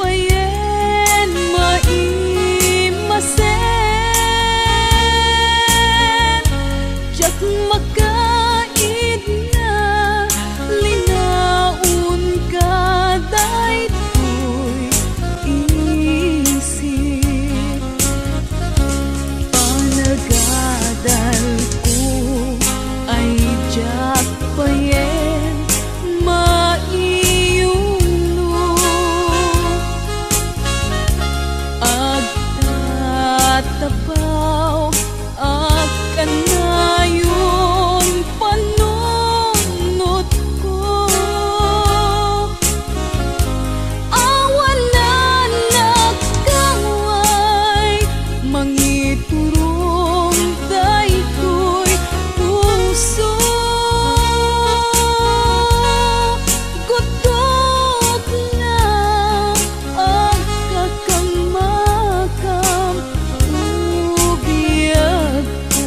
payen maimasen jak makaid na linaon ka daytoy isip panagadal ko ay jak payen maiyuno agtatapaw akan ngayon panunod ko awalan nagkaway mangiturong daytoy puso gutok na ang kakamakam ubiyag ko.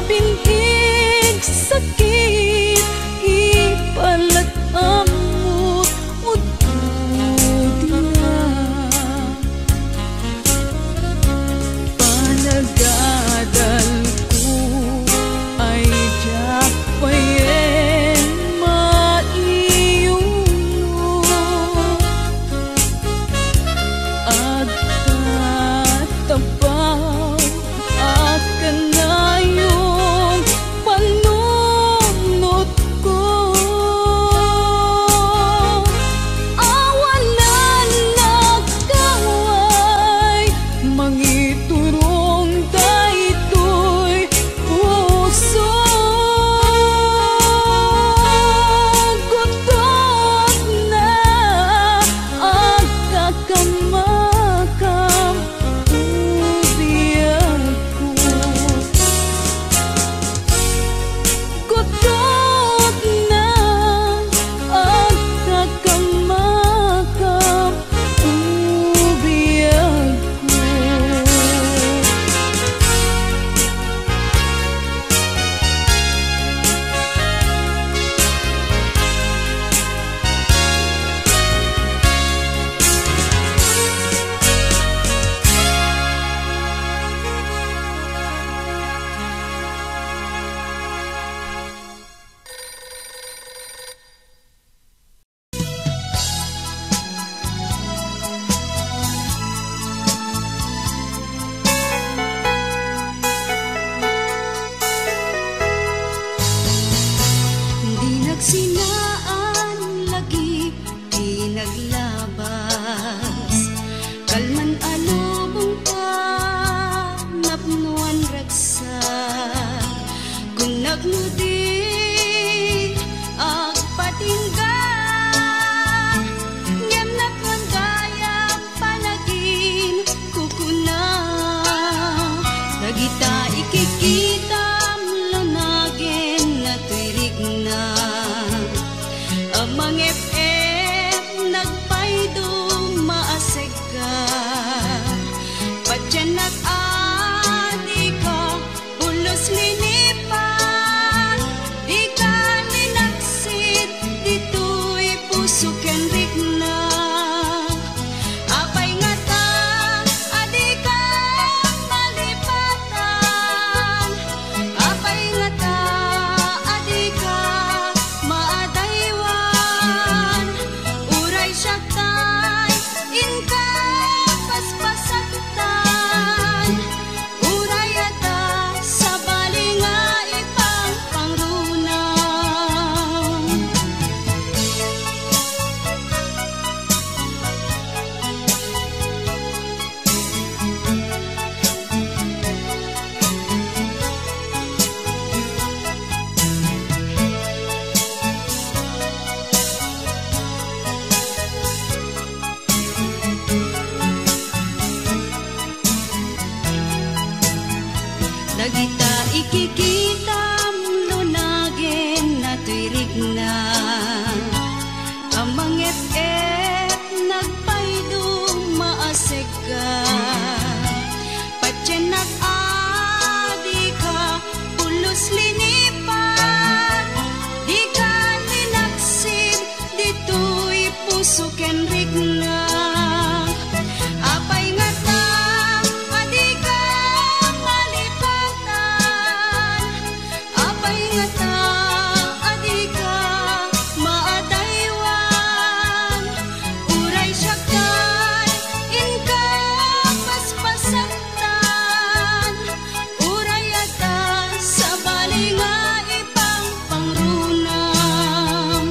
Pagkabintig sakit ipalat amot ududi na panagadal ko ay jak payen maiyuno agtatapaw akan ngayon panunod ko awalan nagkaway mangiturong daytoy puso gutok na ang kakamakam ubiyag ko gutok na ang kakamakam ubiyag ko. Di nagsinaan lagi di naglabas kalman alubong pa napnuan raksa kung nagnudi agpatingga ngem nakman gayang palagin kukuna nagita ikikita lunagin na tuirig na amang FM nagpaydo maaseg ka ikikitam lunagin na tuirigna amang et nagpaydong maaseg ka patyenak adi ka pulos linipan di ka linaksid dito'y puso ken rigna apay nga ta adi ka malipatan apay nga ta adi ka maadaywan uray syakay inka paspasantan uray ata sa bali nga ipang pangrunam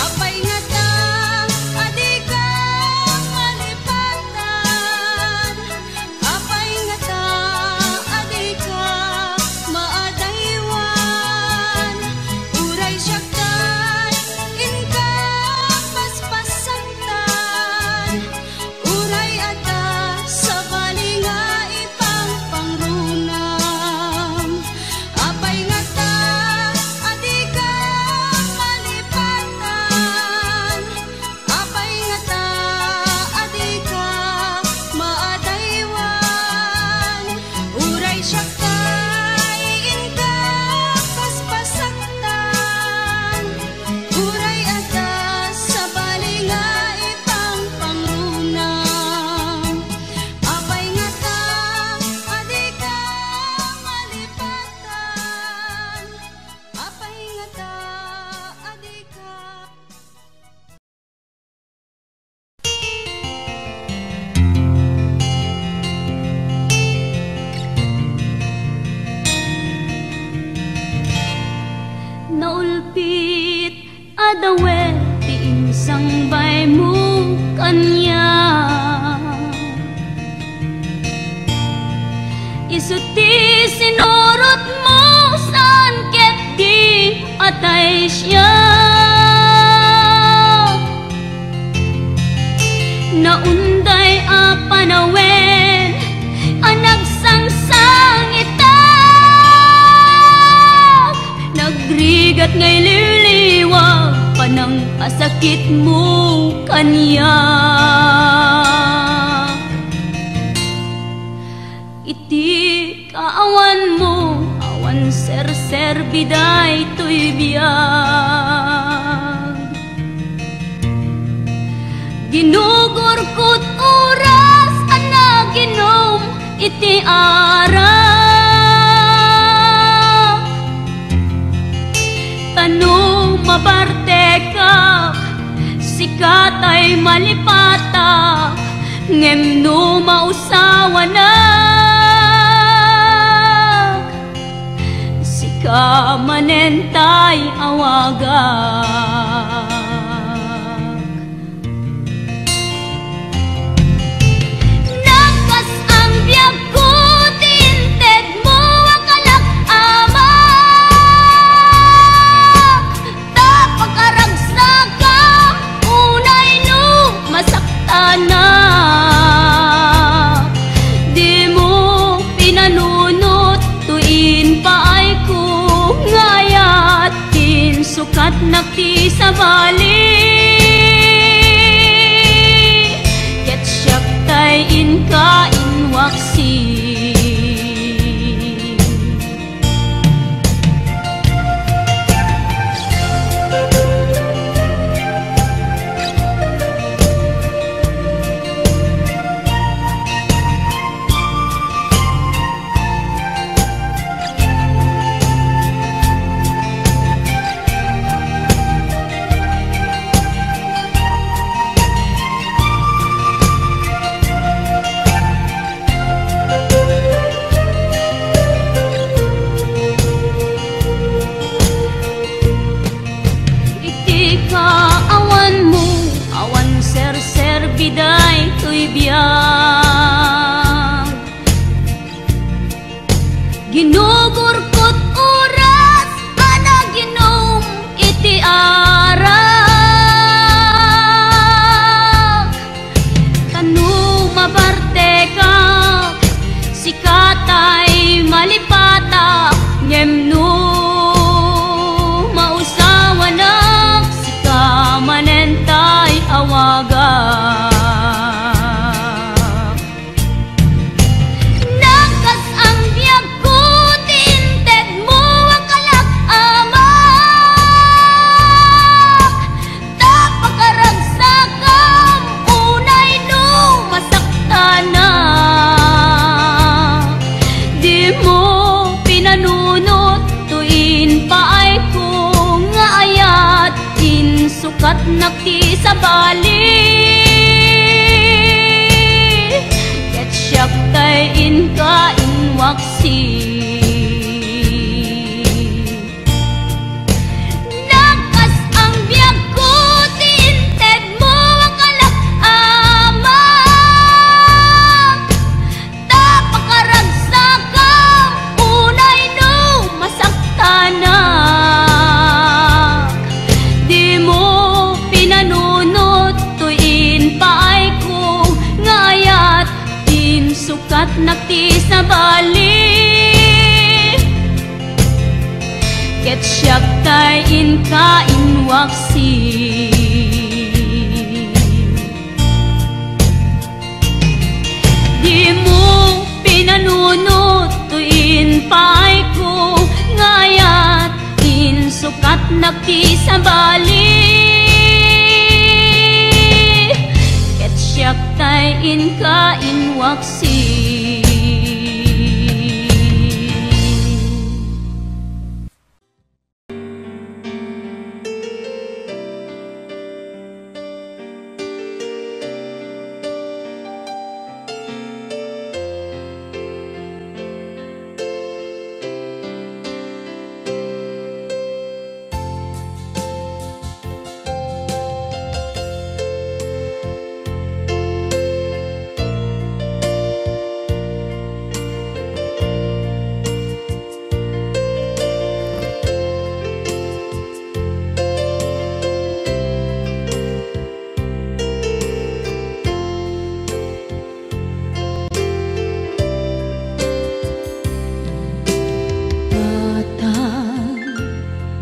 apay nga ta adi ka malipatan apay nga ta adi ka maadaywan uray syakay inka paspasantan uray ata sa bali nga ipang pangrunam apay nga ta adi ka malipatan apay nga ta adi ka maadaywan uray syakay inka paspasantan uray ata sa bali nga ipang pangrunam apay nga ta adi ka malipatan apay nga ta adi ka naulpit adawe ti insang bay mo kanya isuti sinurot mo saan ket di atay siya naunday a panawen anagsangsang itak nagrigat ngay liliwag panang asakit mo kanya iti kaawan mo awan ser biday to'y biyag ginugurkot oras anaginom iti ara tanong mabarte ka sikat ay malipata ngem no mausawa na sika manentay awagak nakas ang biyag ko tinted mo akalak ama tapagkaragsak ka unay no masaktan na di mo pinanunot tuin pa ay kung ngayatin sukat nakti nakti sa bali ket siyak tay inka inwaksi di mo pinanunot tuin pay ko ngayat insukat nakti sa bali ket siyak tay inka inwaksi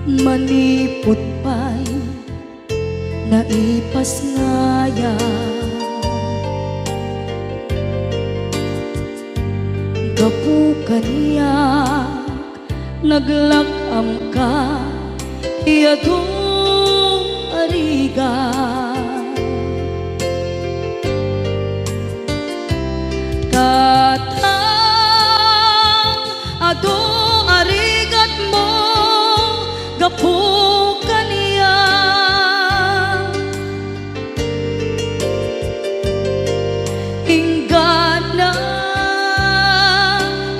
manipot pa'y naipas ngaya gapukan niya naglakam ka iyadong ariga katang ado arigat mo gapukan niya hinggad na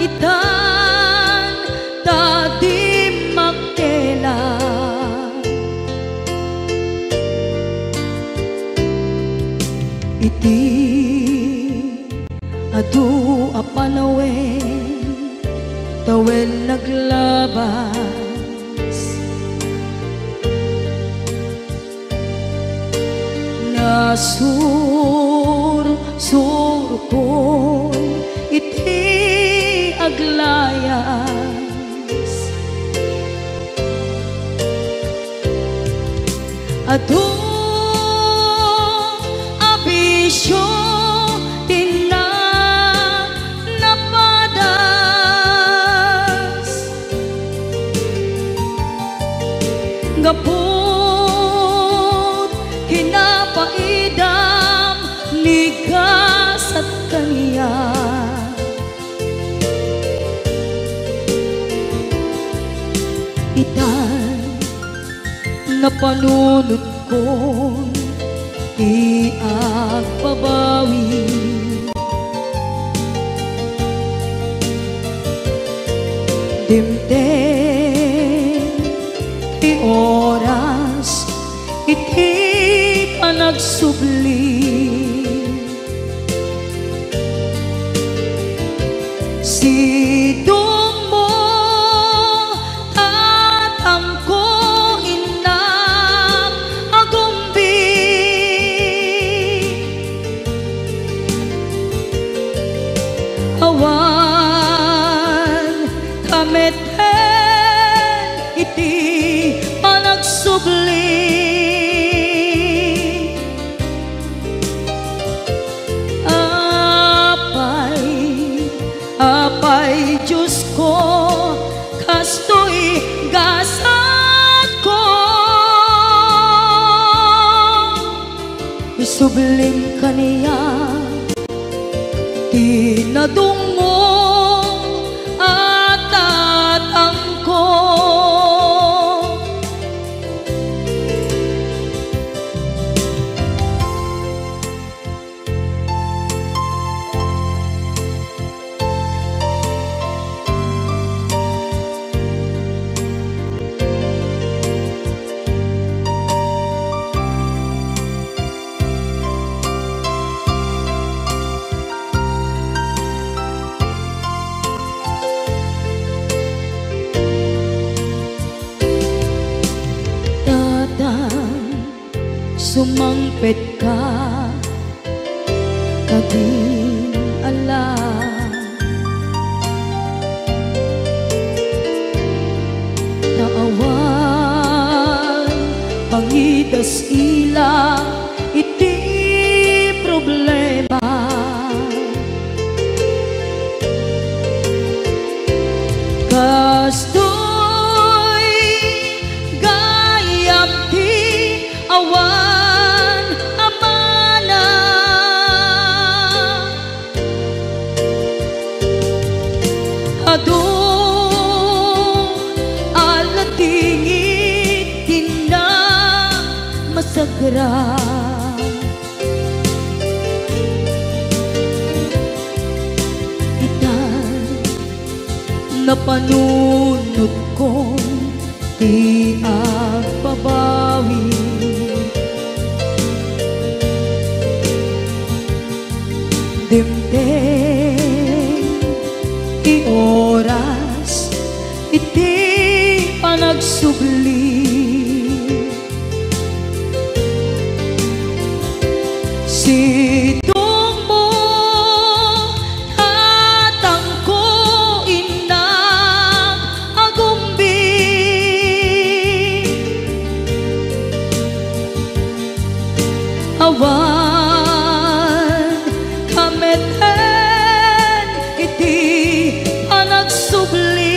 itan tadi makela iti adu apanawen tawen naglabas nasur ko iti aglayas adu abisyo tina napadas gaput kinapaidam nigas at kaniya itan na panunod ko iagbabawi dimten ti oras iti panagsubli sidong mo tatangko inang agumbi awan kameten iti panagsubli apay Diyos ko kastoy gasat ko isubling kaniya tinadungo at tatangko sumangpet ka kaging alam das ila iti problema. Kastoy gayam ti awan amana, ado alatingit tina masagra. Napanunod kong di agbabawi, dimdeng ti oras iti panagsubli. Sidong mo tatangko ina agumbi, awan kameten iti panagsubli.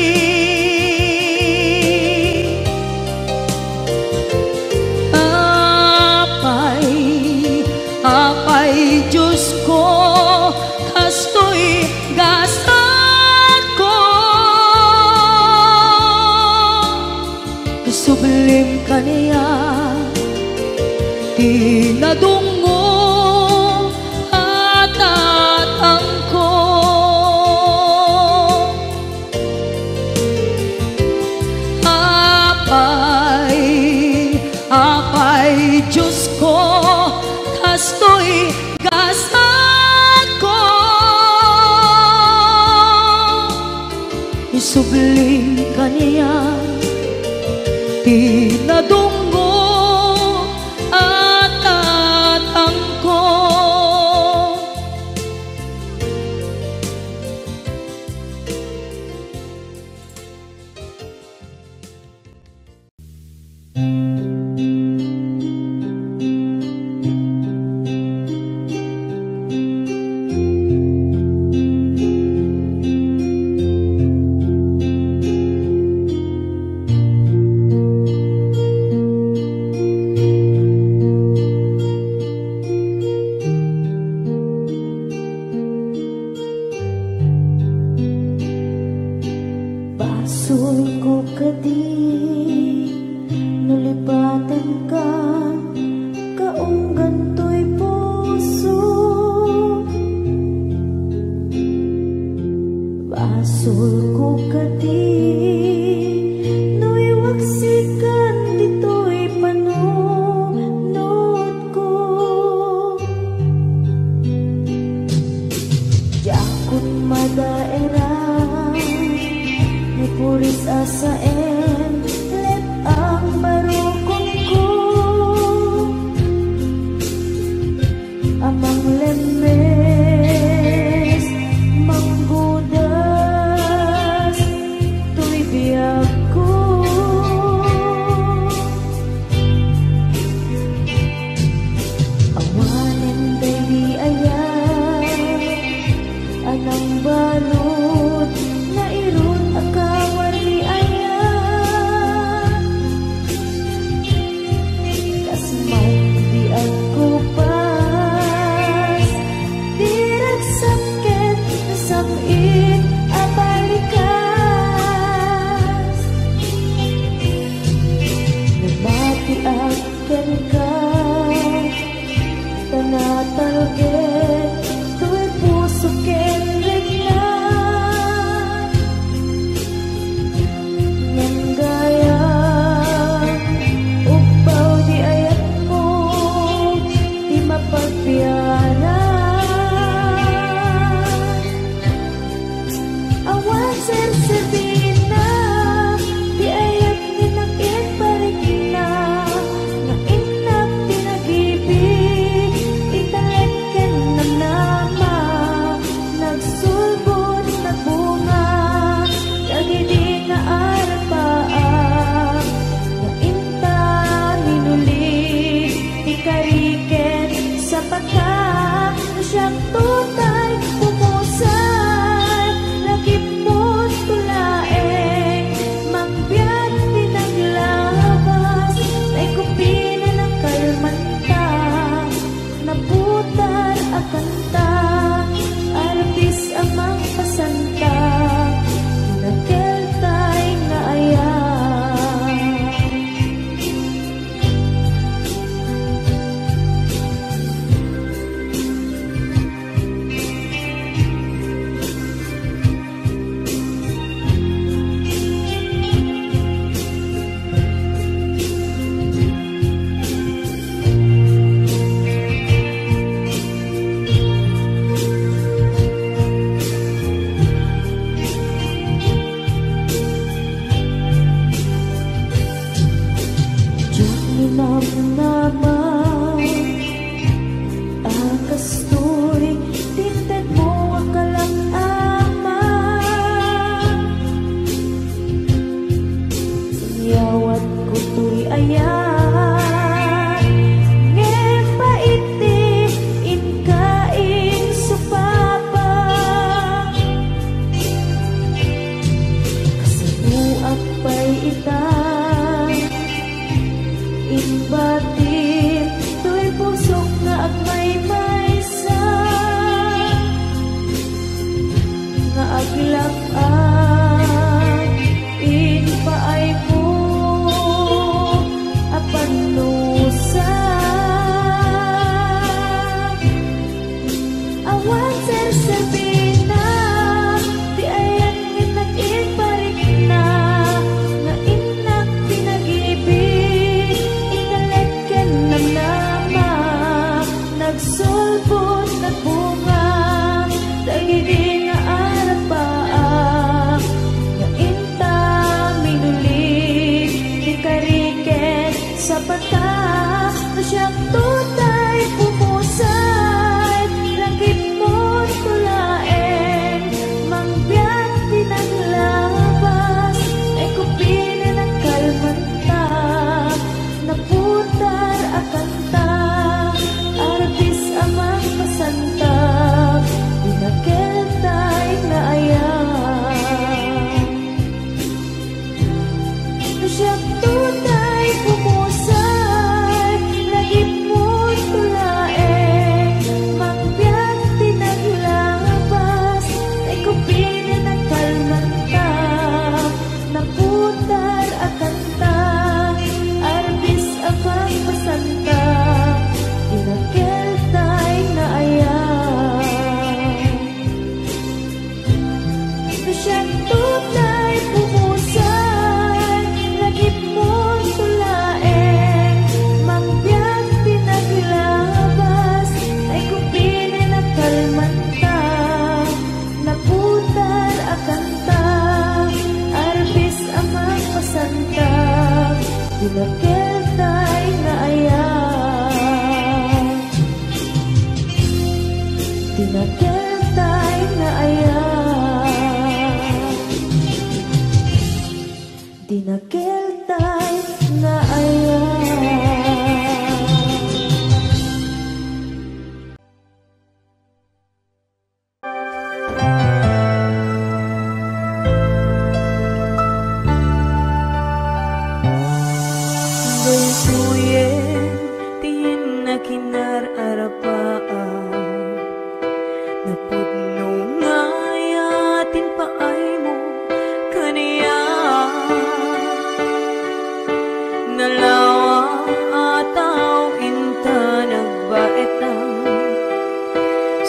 Apay Diyos ko, kastoy gasat ko, sublim kaniya tinadungo at atangko. Apay Diyos ko, kastoy gasat ko, isubling kaniya tinadunggo at atangko. Basul ko kadi nulipatan ka kaong ganto'y puso. Basul ko kadi nuiwaksikan dito'y panunod ko. Yakot madaera puris asaen let ang barukong ko, amang lemes manggudas tuy biyag ko. Awanen dali ayat anang balot na irun akawar ni ayat, kasmay di ako pas dirag sakit nasakit abalikas. Nabati akan ka tanatalget tuwi puso ken reglan yang gaya upaw di ayat mo di mapagpianan. aglak-ak in paay mo apan nusa awan sersebina di ayan nginak-in parik na nga inak pinag-ibig italagkan ng nama nagsulpot nagbunga dagiti nga arapaa nga inta minulig di kariket sa pata na siyang tutay pumusay langit mo tulaeng mangbiyak pinaglabas ay kupinin ang kalmanta naputar akanta arbis amang masantap dinaketay na ayan na siyang tutay pumusay lagip mo tulaeng mangbiyak pinaglabas ay kupinin ang kalmanta naputar akanta arbis amang masantap dinaketay na ayan na siyang tunay pumusay lagip mo tulaeng mangbiyak pinaglabas ay kupinin ang kalmanta naputar akanta arbis amang masanta dinaketay na ayan dinaketay na ayan dinaketay na ayan. Daytoyen tin na kinararapaan napudno nga yatin paay mo kaniya nalawa ataw inta nagbaetang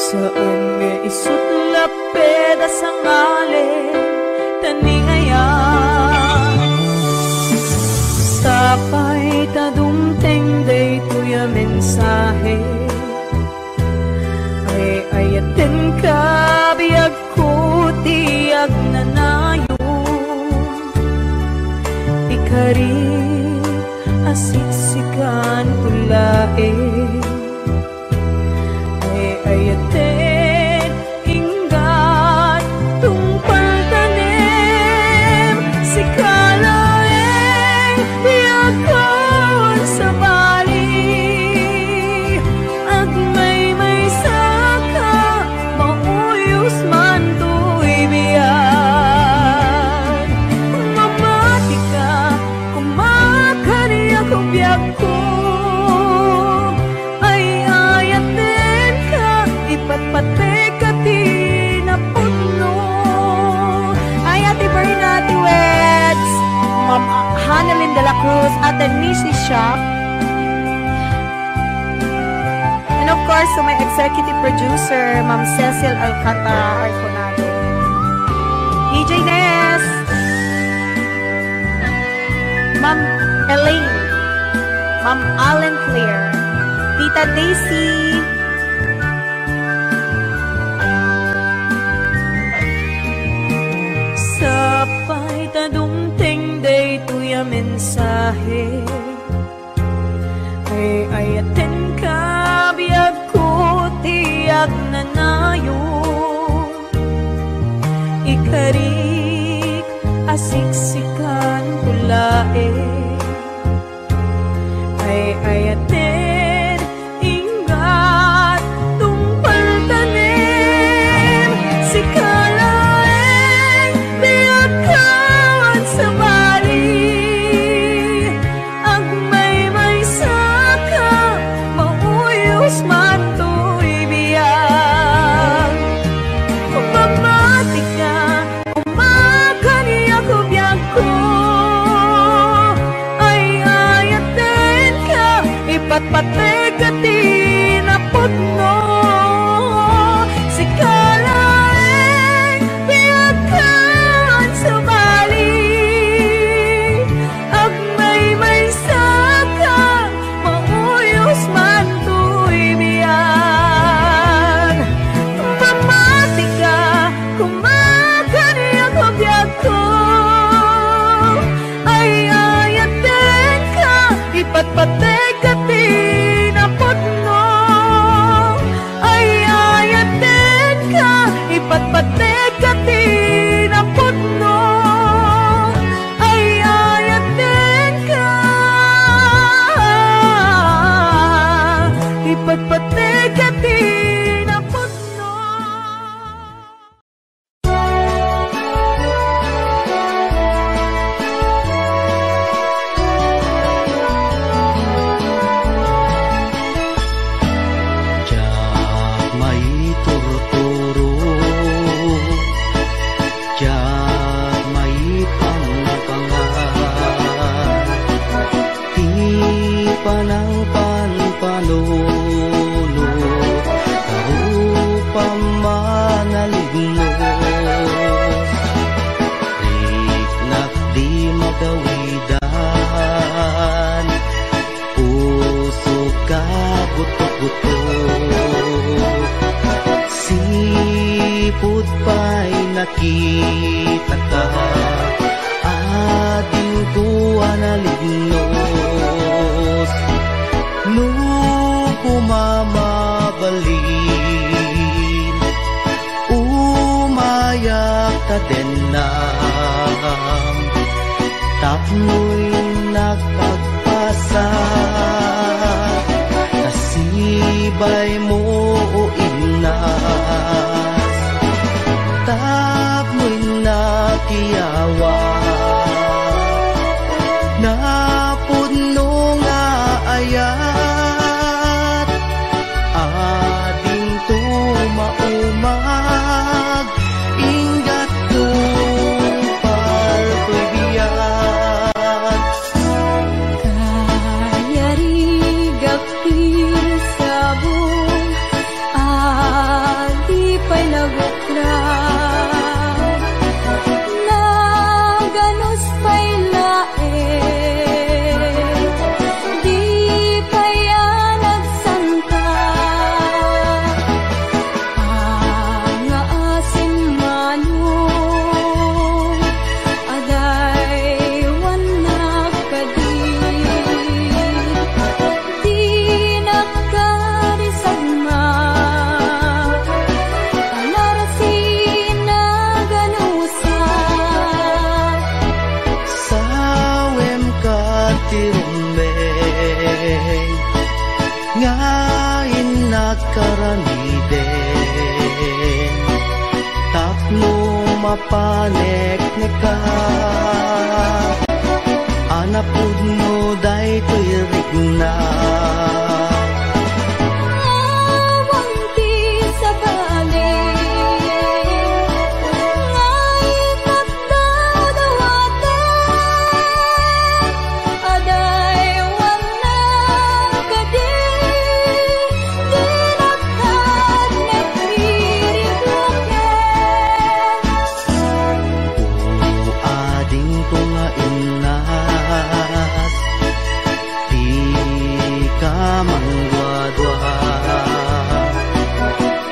saan nga isutlap peda sa ngalen taniayan sapay tadumteng daytoy a mensahe ay ayaten ka biyag ko tiyag nanayo ikari asiksikan tulae ay ayaten inggat tungpal tanim si kalaeng biyagkawan sa bali ag may saka mauyos man to'y biyan mamati ka kumakariya kong biyag ko ay ayatin ka ipatpate ka tinapuno ay ati Bernati Weds Ma'am Hanalyn de la Cruz at the Nishi Shop and of course to my executive producer Ma'am Cecil Alcantara Arconado DJ Ness Ma'am Elaine Ma'am Allen Claire Tita Daisy sapay tadumteng daytoy a mensahe ay ayaten ka biyag ko tiyag nanayo ikarik asiksikan tulae ay ayaten ingat tungpal tanim si kalaeng biyagkawan sa bali ag may saka mauyos man to'y biyag mamati ka patek kati na putno ay ayaten ka. Ipatpatek kati na putno. Jak may turuturo, jak may pangpangan, di panang panpanolo, karupa manalignos, riknak di magawidan, puso ka butok-butok, sipot pa'y nakita ka, ating tuwa na lignos, nung kumamabalin, umayak ka din na, tapno'y nakagpasa, nasibay mo o inas, tapno'y nakiyawa, napuno nga ayat, ading tumaumag, ingat tupal ko'y biyan. Kaya rigapil sabong di pa'y nagukran, naganos pa'y lae, di pa'y nagsangka, nga asin manong aday wanak kadi, di nakarisagma, tanarasin na ganusa. Sawem ka tirumbeng, ngayon nakaramiden, tapno mapanek ka, anapud mo day to'y rigna. Awang ti sa balik, ngay kapdaw-dawaten, aday wanak kadi, di nakad nagririgloken. Ading ko nga inas, di ka mangwadwa,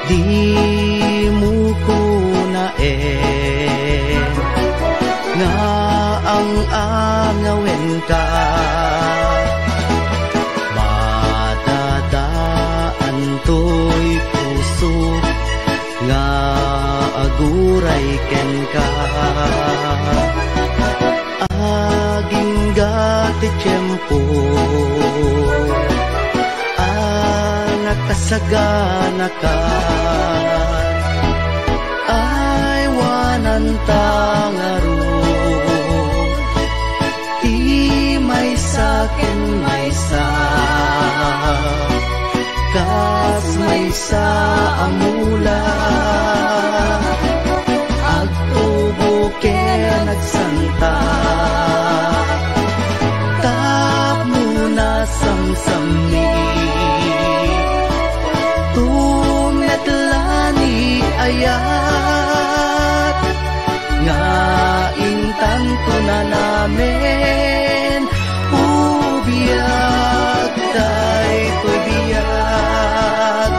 di mo ko naen, nga ang angawin ka, matadaan to'y puso, nga aguray ken ka, aging gati tiyempo, nakasagana ka, ay wanan tangarod, di may sakin may sa, kas may sa amula, agtubo kaya nagsanta, tap muna samsami, tumetlani ayat, nga intanto na namin, ubiyag tay ko'y biyag.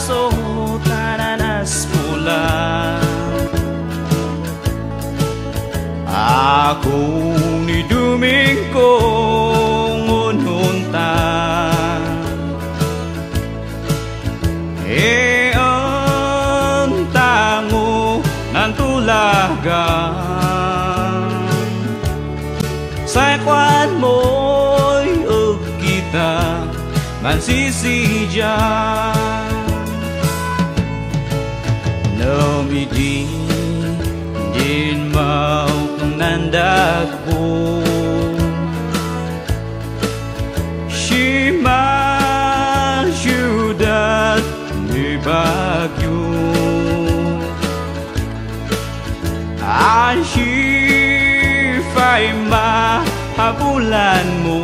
baso tananas pula. Ako ni Domingo ngununta, ang tango ng tulagan. Sa kwan mo'y kita ngan sisijan. Namidi din mau nandagpo, Shima syudad ni Bagyo. Ashifay mahabulan mo,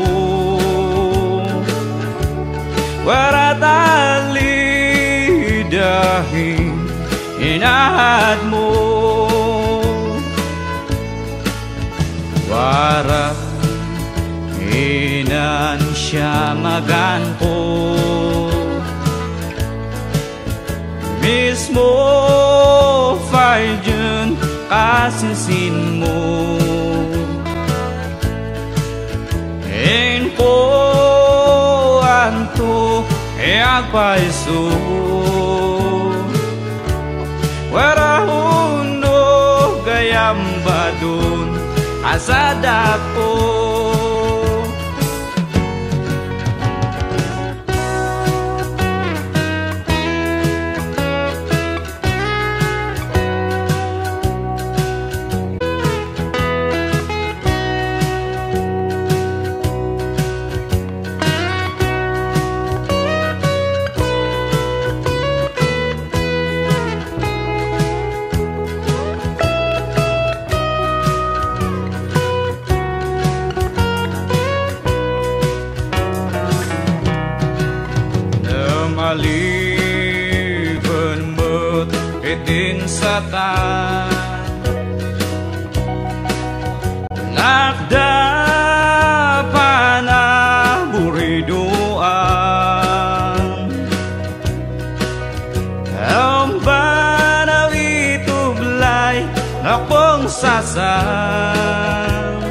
waratali dahil inahad mo. Wara inan siya maganpo, mismo fayun kasinsin mo. Enko anto agpaiso, wara hundo gayam badun asada ko. Maliban mo't itin sa tan, nakda pa na buriduan. Ang banaw itublay na pong sasan,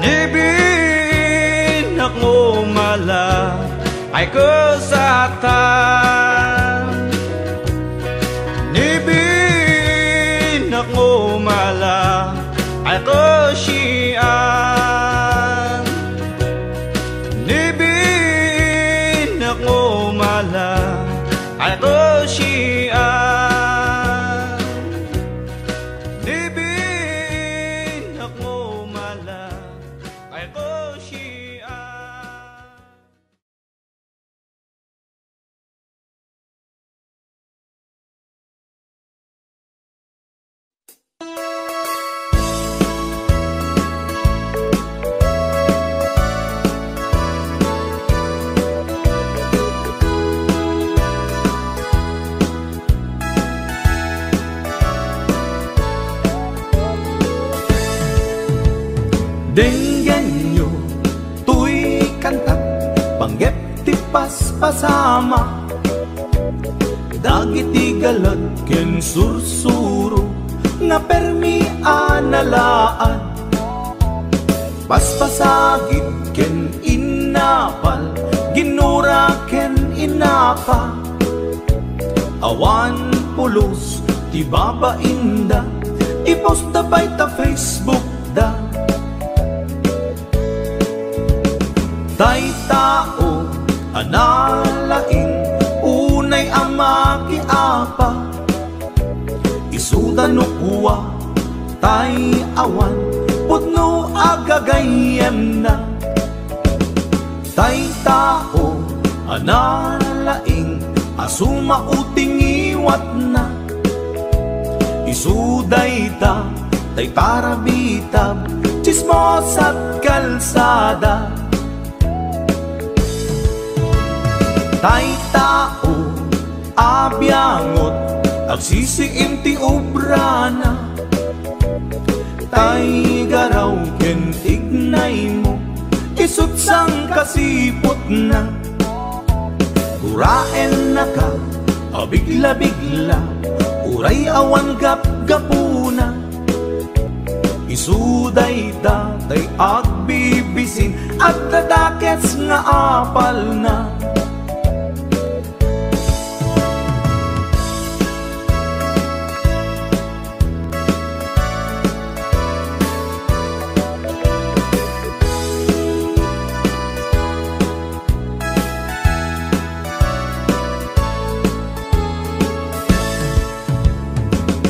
nibin ako mala ay kesatan. Nibin ako mala ay kesian. Nibin ako mala ay kesian. Nibin ako mala ay kesian. Denggan nyo, tuy kanta, panggep ti paspasama, dagiti galad ken sursuro, nga permi analaan, paspasagit ken inapal, ginura ken inapa, awan pulos ti babainda, iposta bay ta Facebook da. Tay tao analaing unay ama kiapa, isuda no kuwa tay awan putno agagayem na. Tay tao analaing asuma uting iwat na, isuday ta tay parabitab chismos at kalsada. Tay tao abyangot agsisiim ti obrana, tay garaw ken ignay mo isut sang kasipot na. Suraen na ka, abigla-bigla, uray awan gap-gapuna. Isuday datay agbibisin at dadakets nga apal na.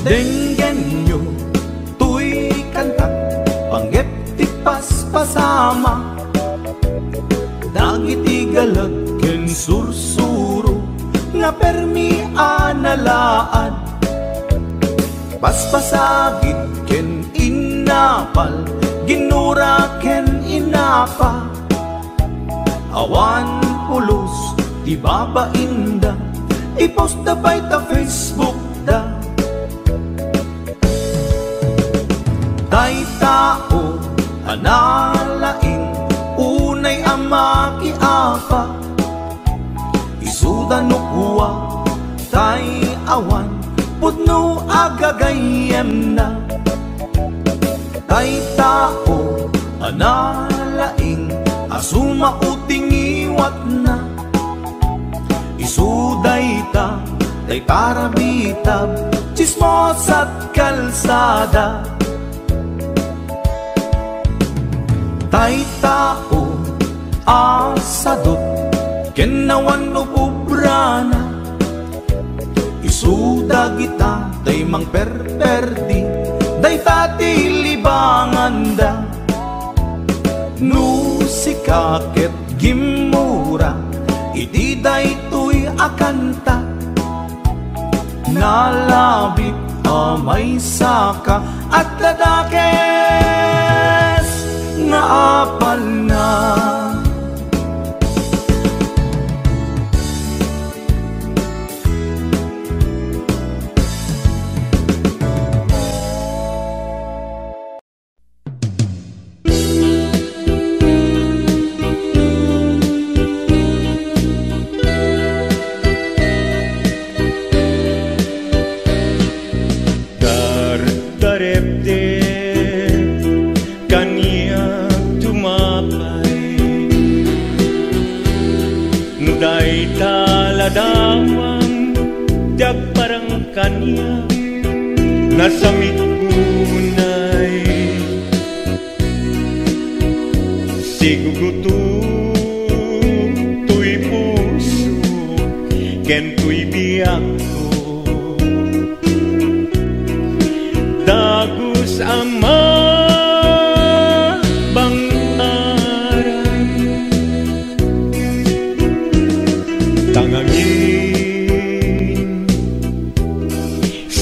Denggen nyo, tuy kanta, panggep ti paspasama. Dagiti galag ken sursuro, nga permi analaad. Paspasagid ken inapal, ginura ken inapa. Awan pulos, di babainda, ipost da by ta Facebook da. Tay tao, analaing, unay amaki apa. Isuda no kuwa, tay awan, pudno agagayem na. Tay tao, analaing, asuma uting iwat na. Isuday ta, tay parabitab, chismos at kalsada. Tay tao, asadot, kenawan no pubrana. Isuda kita, tay mang perperdi, day tati libangan da. No sikaket gimura, iti day tuy akanta. Nalabit amay saka at ladakes nga apal na. Taladawang tiag parang kanya nasamit kunay siguguto tuy puso ken tuy biyak ko dagus ama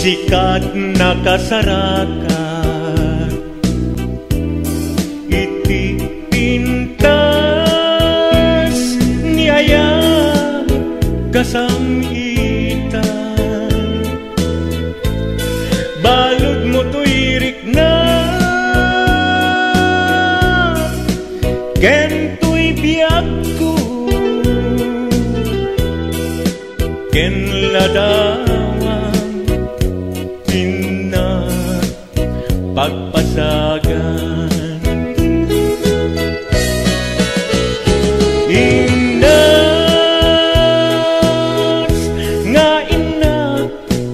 sikat nakasarakan iti pintas niaya kasamitan balod mo tuirik na ken tuy biyak ko ken lada pagpasagan indas nga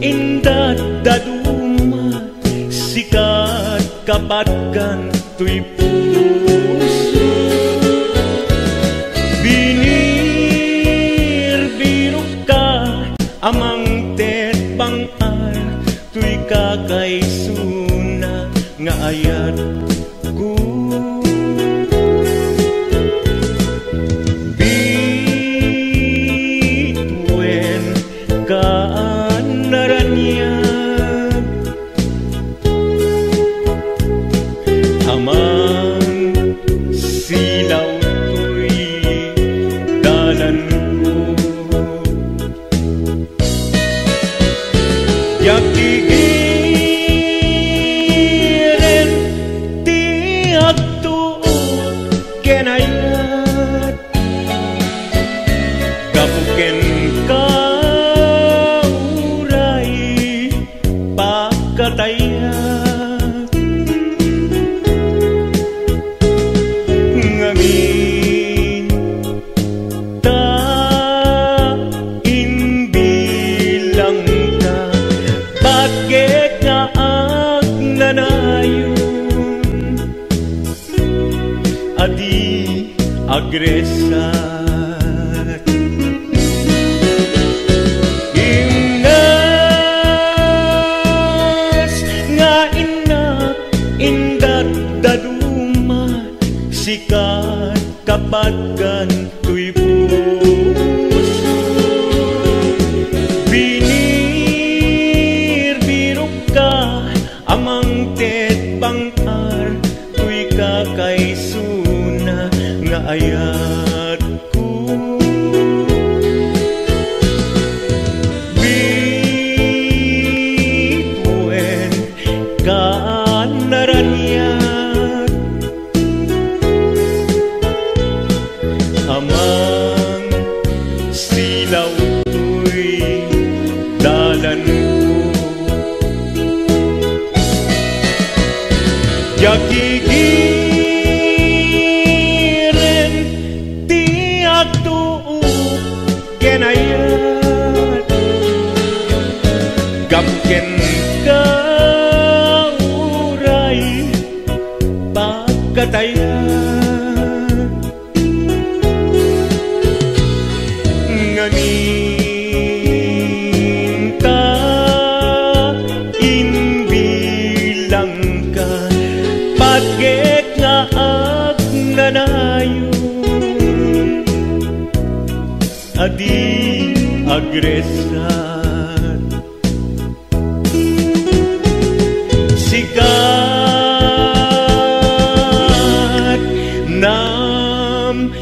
indat daduma sikat kapatkan tuy puso binir biru ka amang tet bangar tuy kakaisuna nga ayat ko bituin kaanaranyag amang silaw to'y dalan ko yakigin ngalan mo. Yakikiren ti agtuo kenayat gapken ka uray pagkatayat nganin ka inbilang ka patgek nga agnanayon adi agresan sikat nam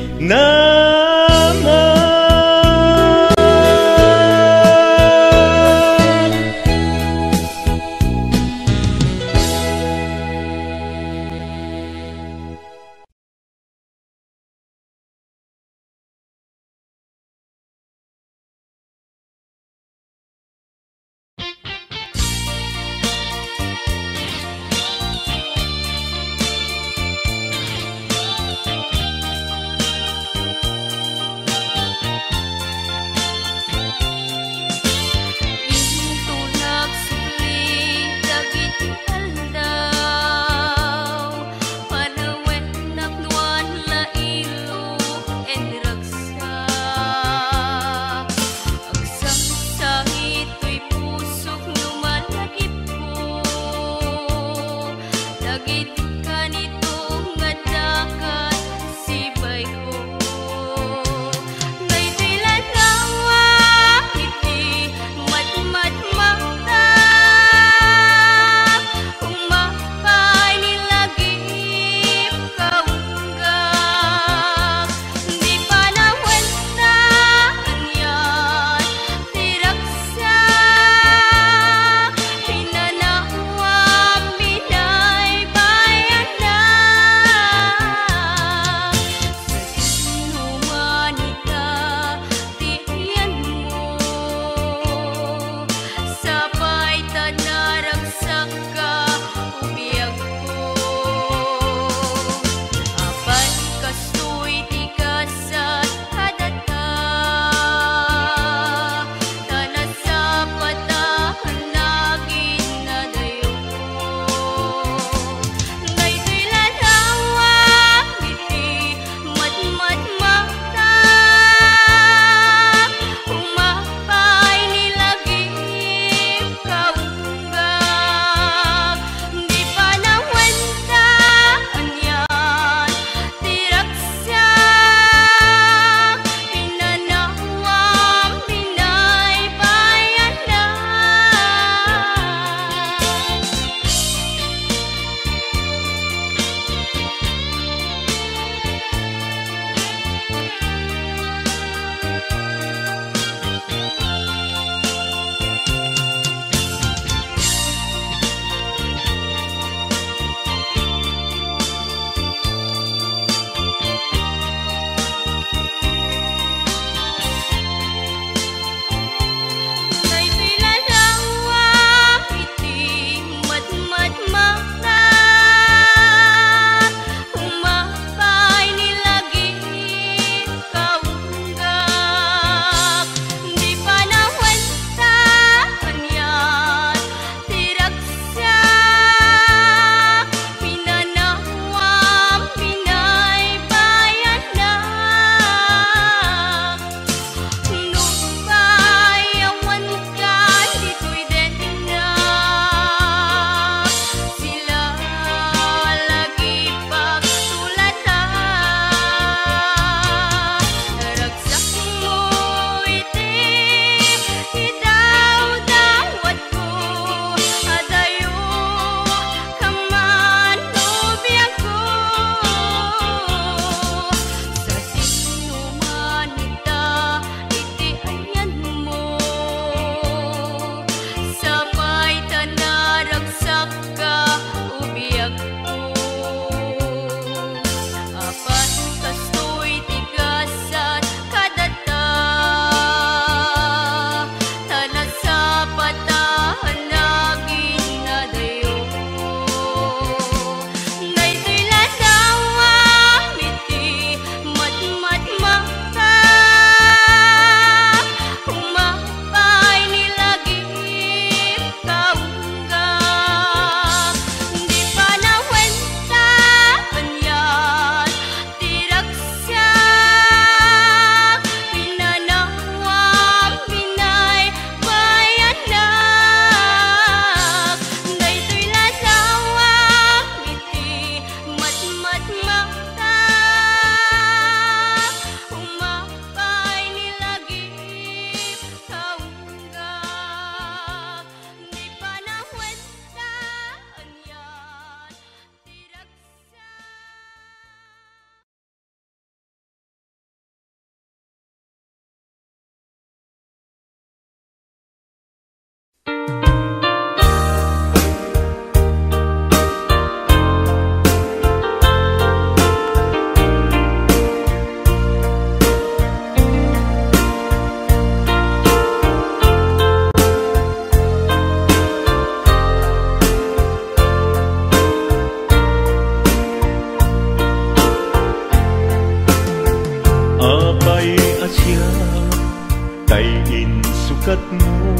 mo,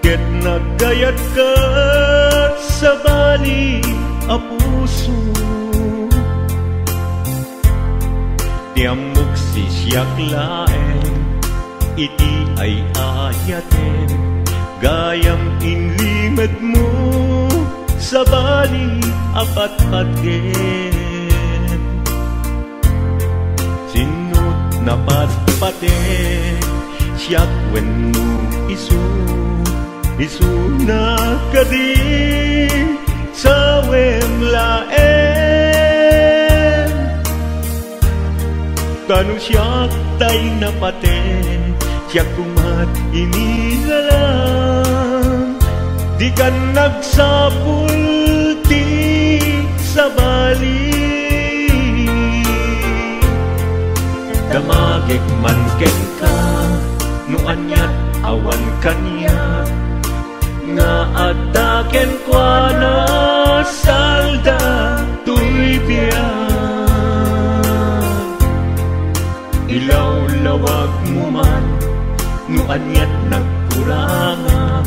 ket nagayat ka sa bali a puso. Tiamok si siyak laeng, iti ay ayaten, gayam inlimed mo sa bali apat-patgen. Sinut na patpaten, siyak wenno isu na kadi sa wemlaen. Kanu siyak tay napaten, siyak kumat inilalang, di kan nagsapul ti sa bali. Damagek man ken ka, no anyat awan kanya, nga ataken kwa na salda tuy biyan. Ilaw-lawag mo man, no anyat nagkuranga,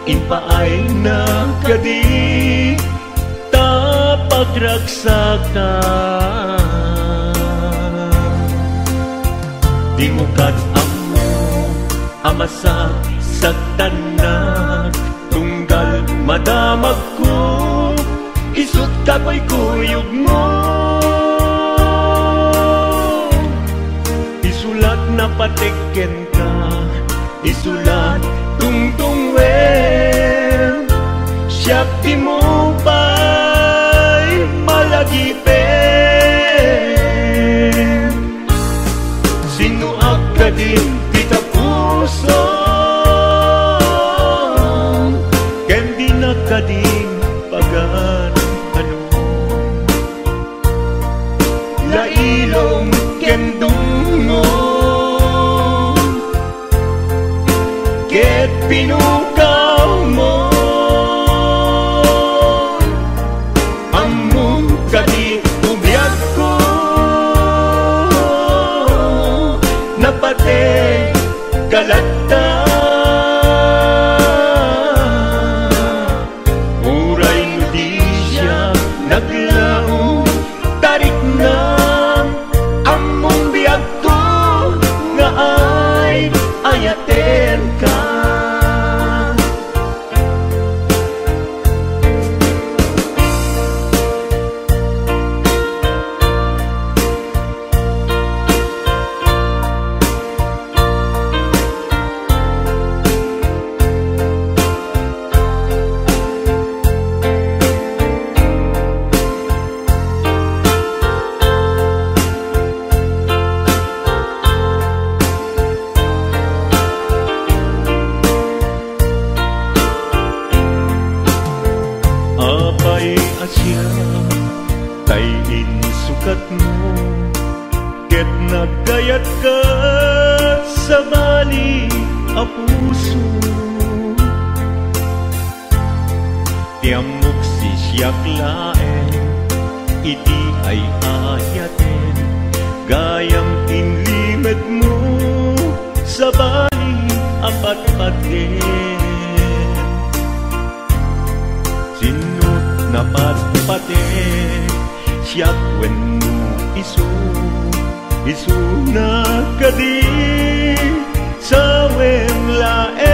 inpaay na kadi tapagragsakan. Di mo amo amasa sagtanan, tunggal madamag ko, isut kakoy kuyog mo. Isulat na patikken ka, isulat tungtungwen, siyak di mo pa'y malagipen. Sinuak ka din kita puso, ken di na ka din pagan ano. Lailong ken dungo, ket pinukaw mo, among kadi ubiyag ko, napate kalata. Uray no di siya naglaong, tarik na among biyag ko, nga ay ayaten ka. Apay asya kay insukat mo, ket nagayat ka sa bali a puso. Tiamok si siyak laeng, iti ay ayaten, gayam inlimed mo sa bali apat-patgen. Sinut na patpaten, siyak wenno isu na kadi sa wemlaen.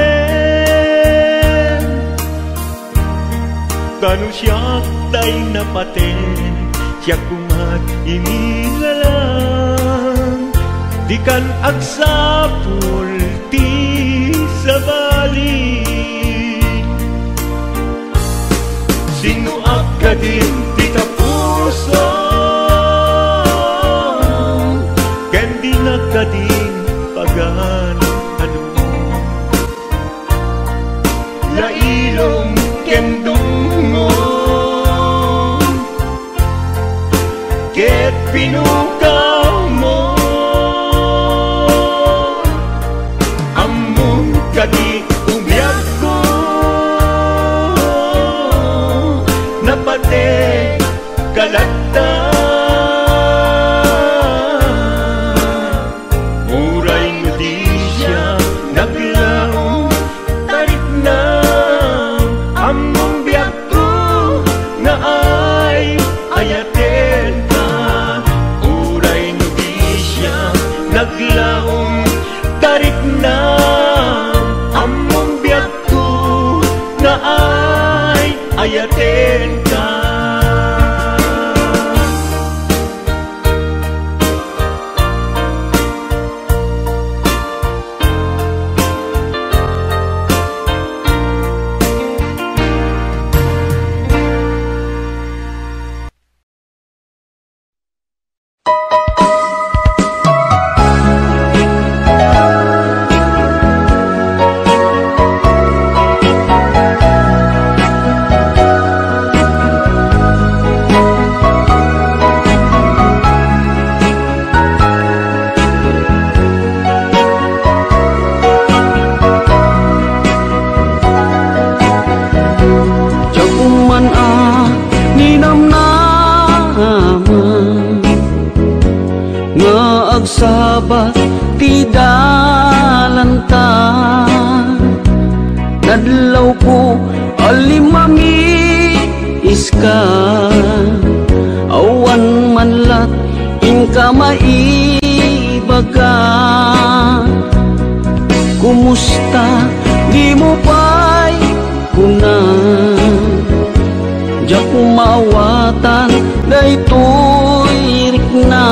Kanu siyak tay napaten, siyak kumat inilalang, di kan agsapul ti sa bali. Sinuak ka din kita puso, ken di na ka din pagan ano. Lailong ken dungo, ket pinukaw mo, ayatin ka. Sabat ti dalanta nadlaw ko alimami iska awan manlat inka maibaga kumusta di mo pa'y kuna jak maawatan daytoy rikna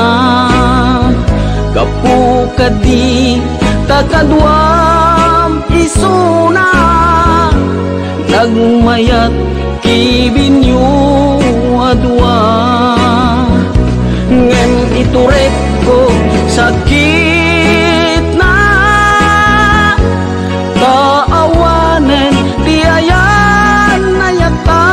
kapu kadi takadwam isuna nagmayat kibinyo adwa ngem iturek ko sakit na kaawanen tiayan nayata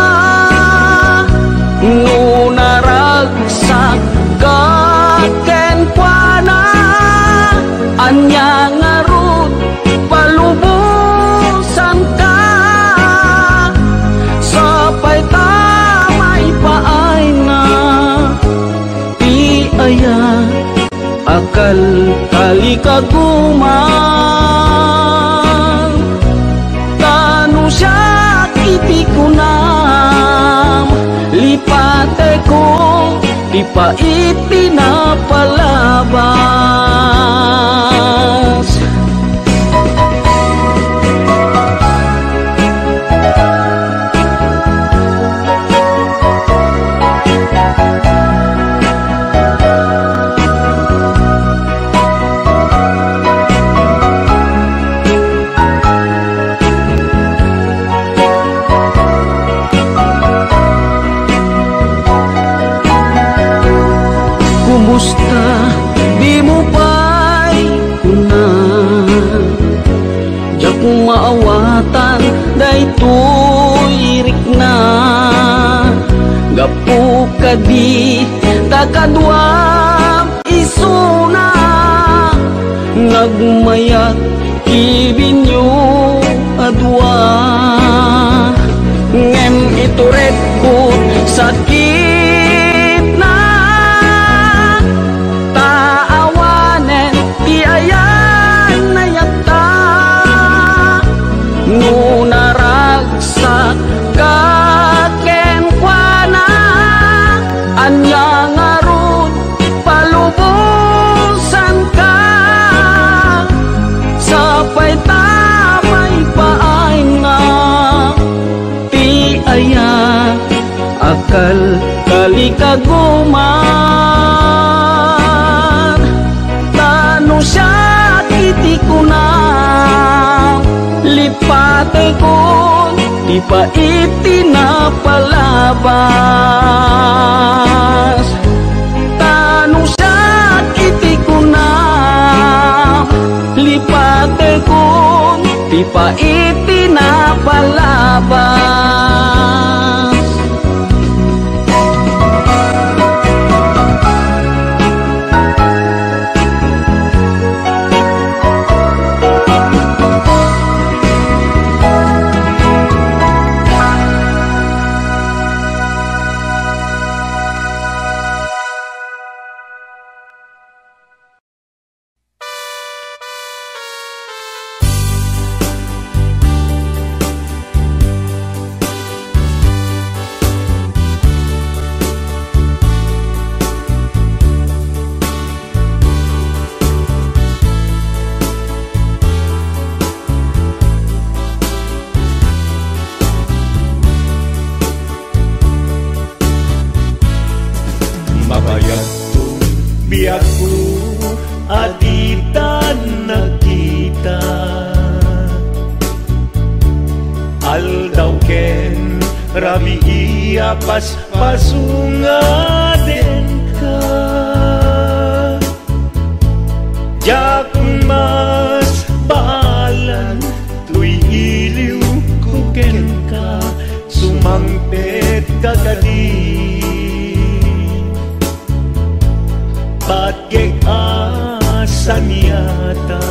nunaragsak kaken kuana anya ngarut palubusan ka sapay tamay paay na ti aya akal kali kaguman tanu siya iti kunam lipate ko di pa itinapalabas kumusta di mo pa'y kuna jak maawatan daytoy rikna gapu kadi takadwam isuna nagmayat kibinyo adwa ngem ituret ko sakit na taawanen ti ayan nayata nunaragsak kaken kuana anya ngarut palubusan ka sapay tamay paay nga ti aya akal kali kaguman tanu siya iti kunam lipate ko di pa itinapalabas tanu siya iti kunam lipate ko di pa itinapalabas. rabi iapas pasungaden ka. Jak mas baalan tuy iliw kuken ka, sumangpet kagadi. Patgek asan yata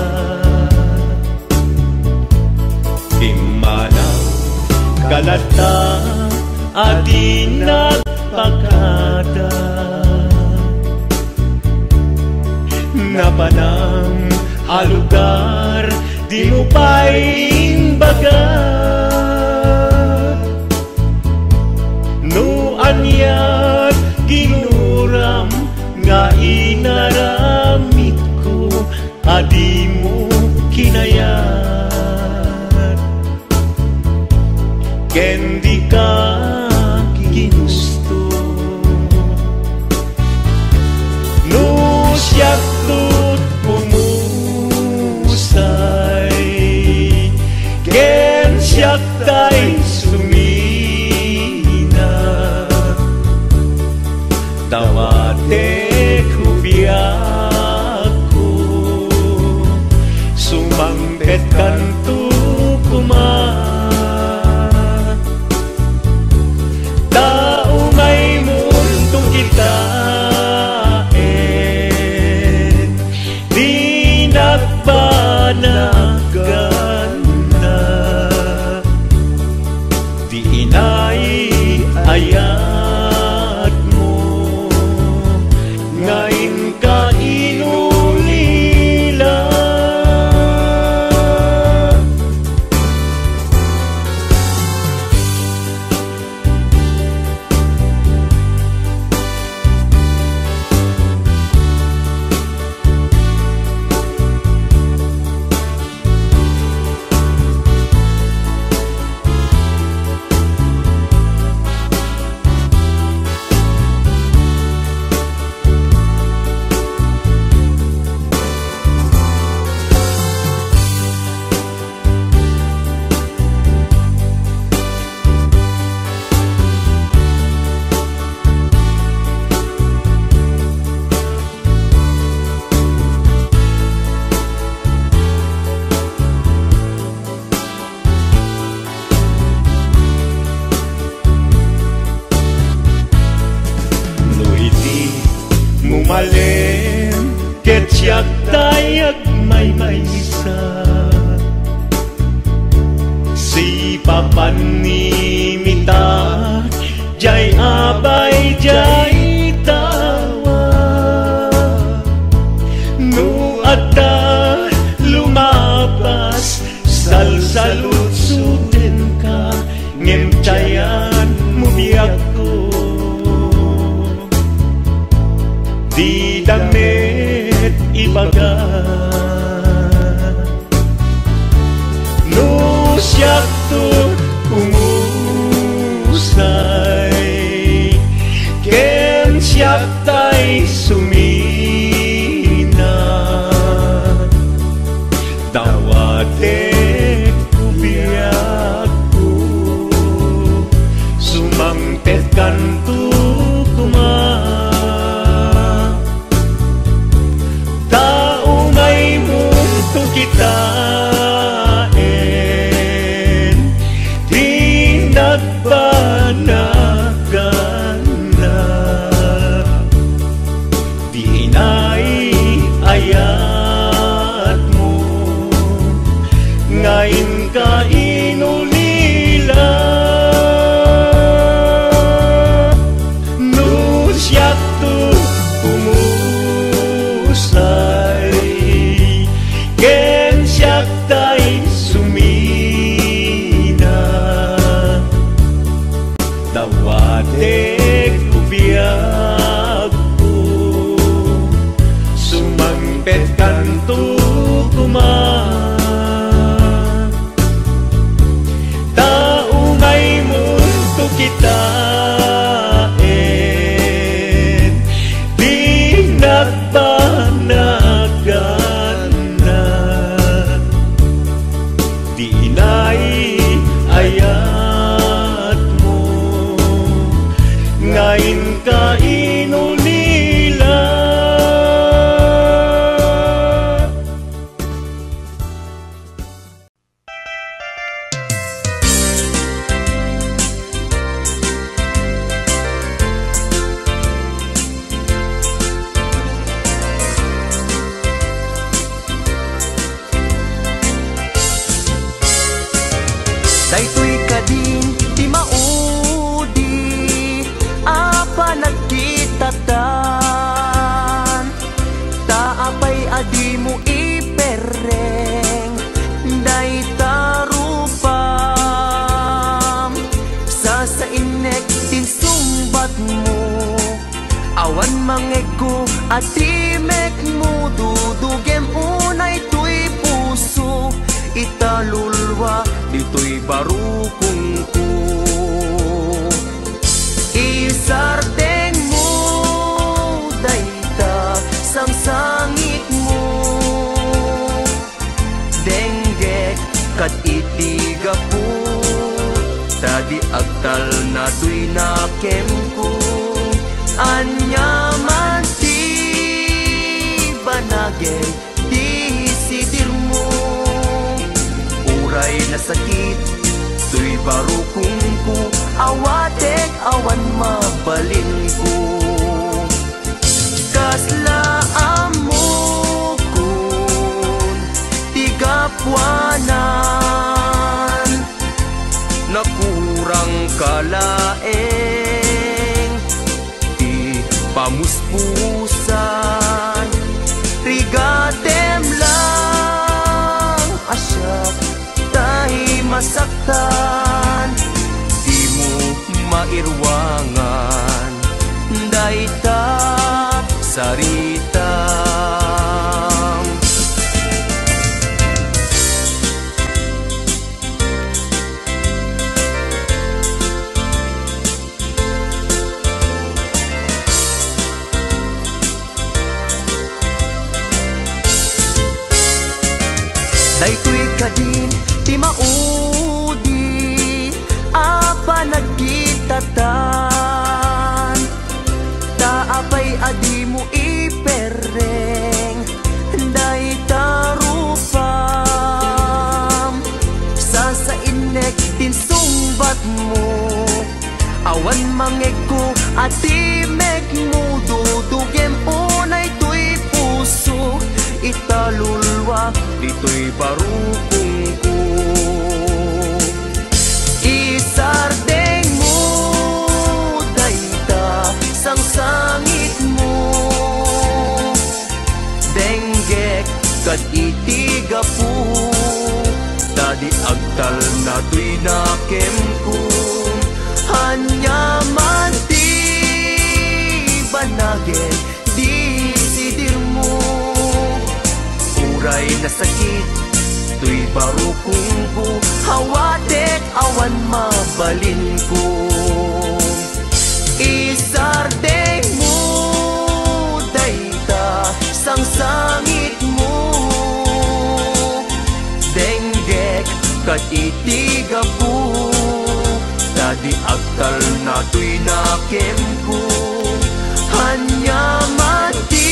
Timanang kalata adi nagpakada, napanang alugar di mo pa'ing baga. No anyat ginuram nga inaramit ko, adi mo kinayat. Ken di ka ginusto, no siyak tut pumusay, ken siyak tay sumina. Tawate kubiako, sumangpet kanto kuma. Taumay mundo kita di nagbanagan na, di inay ayat mo ngayon ka inulila. Mumalem ket siyak tayag may-maysa, si papanimita jay abay jay tawa. No adda lumabas salsalutsuden ka, ngem chayan mubiyak ko. Di damit ibaga, no siyak tut umusay, ken siyak tay sumina. Tawate kubiyak ko, sumangpet kanto kuma. Kita di nagbanagan na, di inay ayat mo ngayon ka inulila. No siyak tut umusay, ken siyak tay sumina. Tawate kubiyak ko, sumangpet kanto kuma. Taumay mundo kita di nagbanagan, di inay ayat mo kain-kain nila. Daytoy kadin ti maudi apa nagkitatan taapay adi mo ipereng day tarupam sa inek tin sumbat mo awan mangego atimek mo dudugem unay tuy puso italulwa dito'y barukong ko. Isardeng mo dayta sang sangit mo denggek kat itiga po tadi agtal na tuy nakem ko anyaman ti banagem di sidir mo uray na sakit, tuy barukong ko, awatek awan mabalin ko. Kaslaan mo kun tigapwanan, nakurang kalaeng, di pamuspusan, rigatem lang asyak. Masaktan di mo mairwangan dayta sarita daytoy kadin ti maudi apa nagkitatan taapay adi mo ipereng day tarupam sa inek tin sumbat mo awan mangego atimek mo dudugem unay tuy puso italulwa dito'y barukong ko. Isardeng mo dayta sang sangit mo denggek kad itiga po tadi agtal na tuy nakem ko hanyaman ti banagin di sidir mo uray na sakit tuy barukong ko hawatek awan mabalin ko. Isardeng mo dayta sang sangit mo denggek kat itiga po tadi agtal na tuy nakem ko hanyaman ti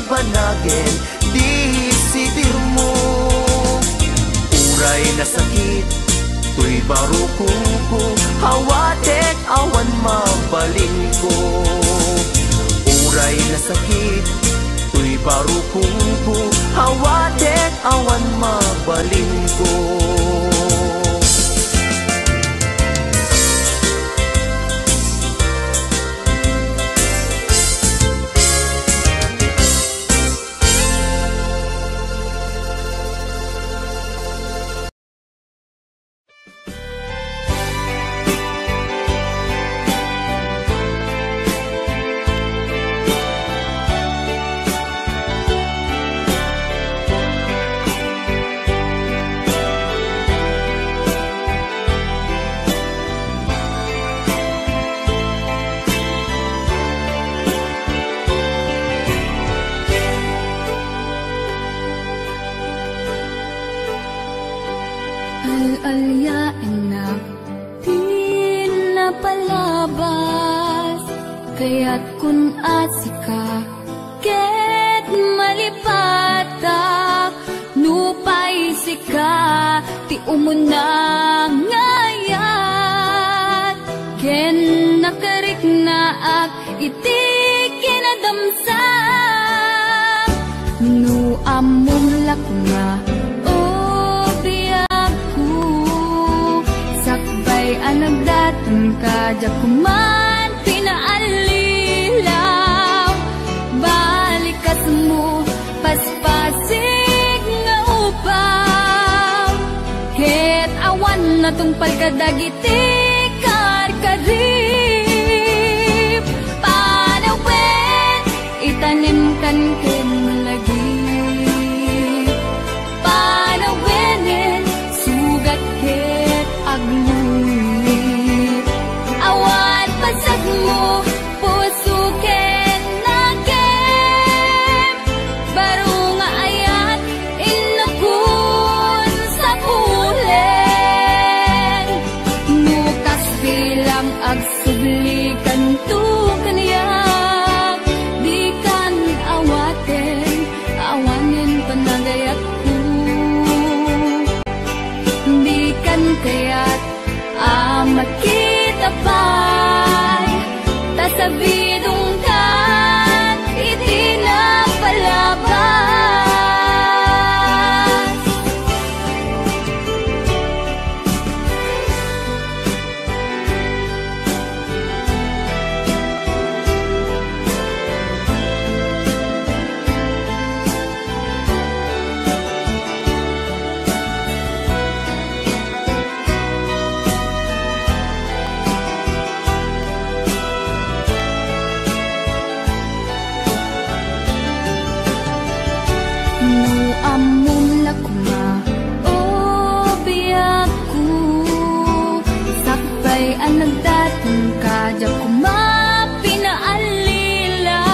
banagin di sidir mo uray na sakit tuy barukong ko hawatek awan mabalin ko uray na sakit tuy barukong ko hawatek awan mabalin ko. Al-alyain na di na napalabas, kaya't kun asika ket malipatak, nupay sika ti umuna ngayat, ken nakarik naak iti kinadamsak, nu among lakma o biyagku, sakbay anagdatan ka jakuman pinaalilaw, balikas mo paspasig nga upaw, ket awan na tungpal kadagiti karkarip, panawen itanim kan ken lagi, panawenen sugat ket agluit, awan pasag mo puso ken nagem, baro nga ayat inakun sa pulen, nukas bilang agsublikan tu kaniyak, di kan awaten awanin panagayat ko, di kan kaya't makita pa'y tasabidong kan iti napalabas. Among lakma o biyagku, sakbay anagdatan ka jakuma pinaalilaw,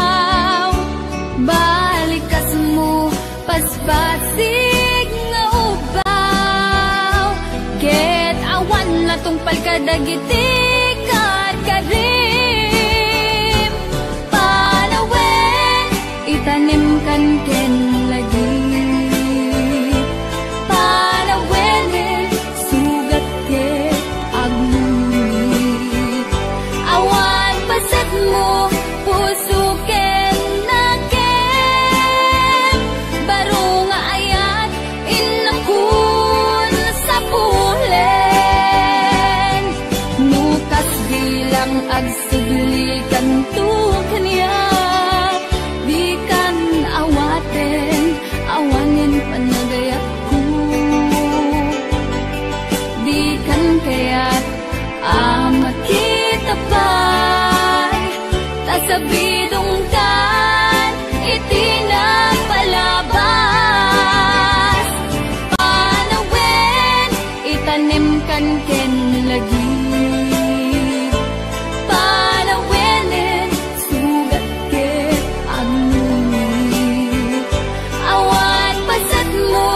balikas mo paspasig nga ubaw, ket awan na tungpal kadagiti karkarim, panawen itanim kan ken lagi, panawenen sugat ket agluit, awan pasat mo puso ken nagem, baro nga ayat inakun sa pulen, nukas bilang agsublikan tu kaniyak, di kan awaten awanin panagayat ko, di kan kaya't makita pa'y tasabidong kan iti napalabas, panawen itanim kan ken lagi, panawenen sugat ket agluit, awan pasat mo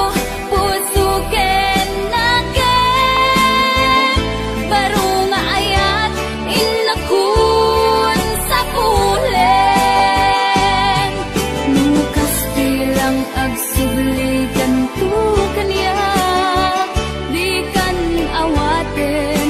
puso ken nagem, baro nga ayat inakun sa pulen, nukas bilang agsublikan tu kaniyak, di kan awaten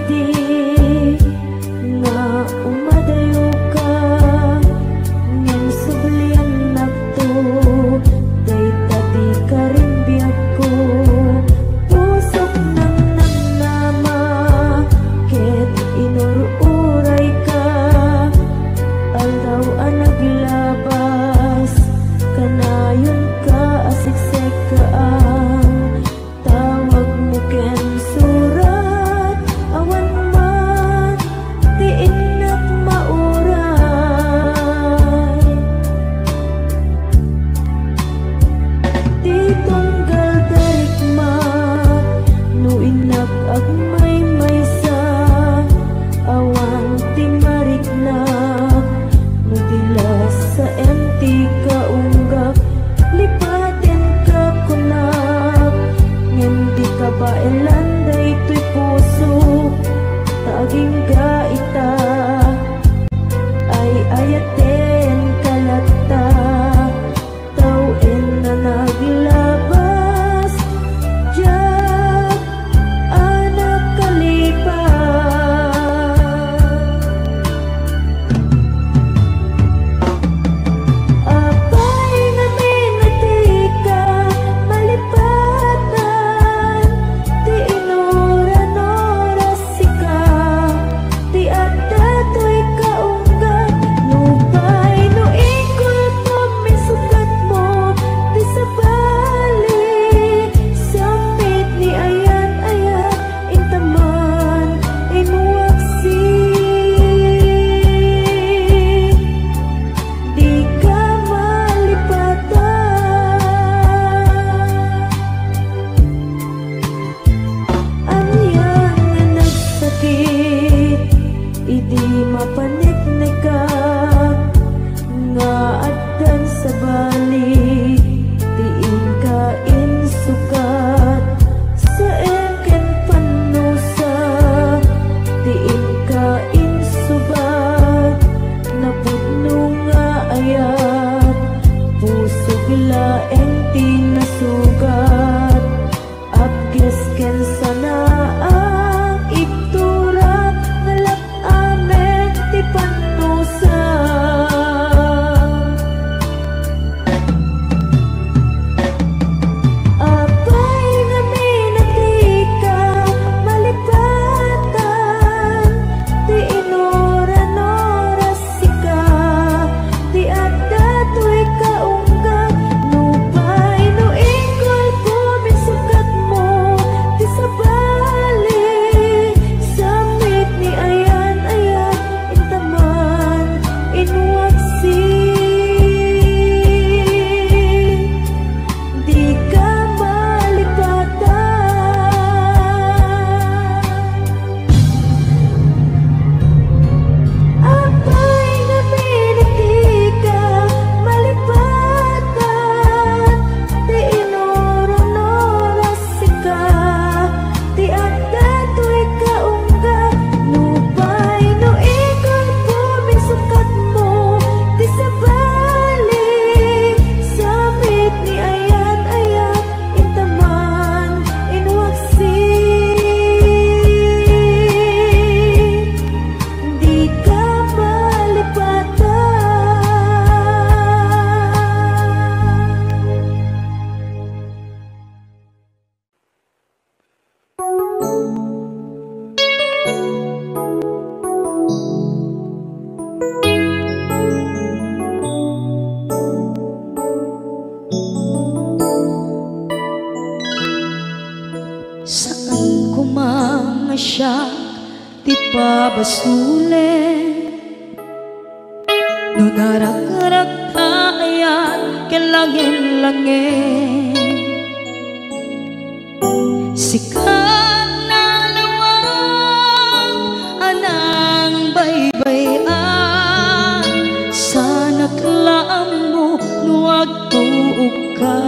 idi nga umadayo ka ngem sublian nakto day tadi ka rin biyak ko pusok ng namnama ket inururay ka aldaw ang naglabas kanayon ka asiksek ka ang tawag mo ken surat awan man di inak mauray di tunggal darikma no inak agmay maysa awan ti mariknak no dilas sa empty ka unggap lipaten ka kunap ngem di ka ba elanday to'y puso taging gaita ay ayaten kalata tawen na naglabas diyak anak kalipas apay nga minati ka malipatan ti inoran-oras sika ti adatoy kaunggat nupay no ikol pamisukat mo ti sabali samit ni ayan-ayan intaman inuwaksi di ka malipatan anyan nga nagsakit idi mapaniknikak nga addan sa bali tiin ka insukat sa eken panusa tiin ka insubat napudno nga ayat pusog laeng tinasugat abges ken sana ang iturak ngalap amen ti panusa apay nga minati ka malipatan ti inoran-oras sika ti adatoy kaunggat nupay no ikol pumisukat mo ti sabali samit ni ayan-ayan intaman inuwaksi di ka malipatan apay nga minati ka malipatan ti inoran-oras sika ti adatoy kaunggat nupay no ikol pumisukat mo ti sabali samit ni ayan-ayan intaman inuwaksi di ka malipatan Saan ko mga siya ti pabasulen no narak-arak ayan kelangin-langin sikat na lawag anang baybayan sana klaam mo nuwag tuog ka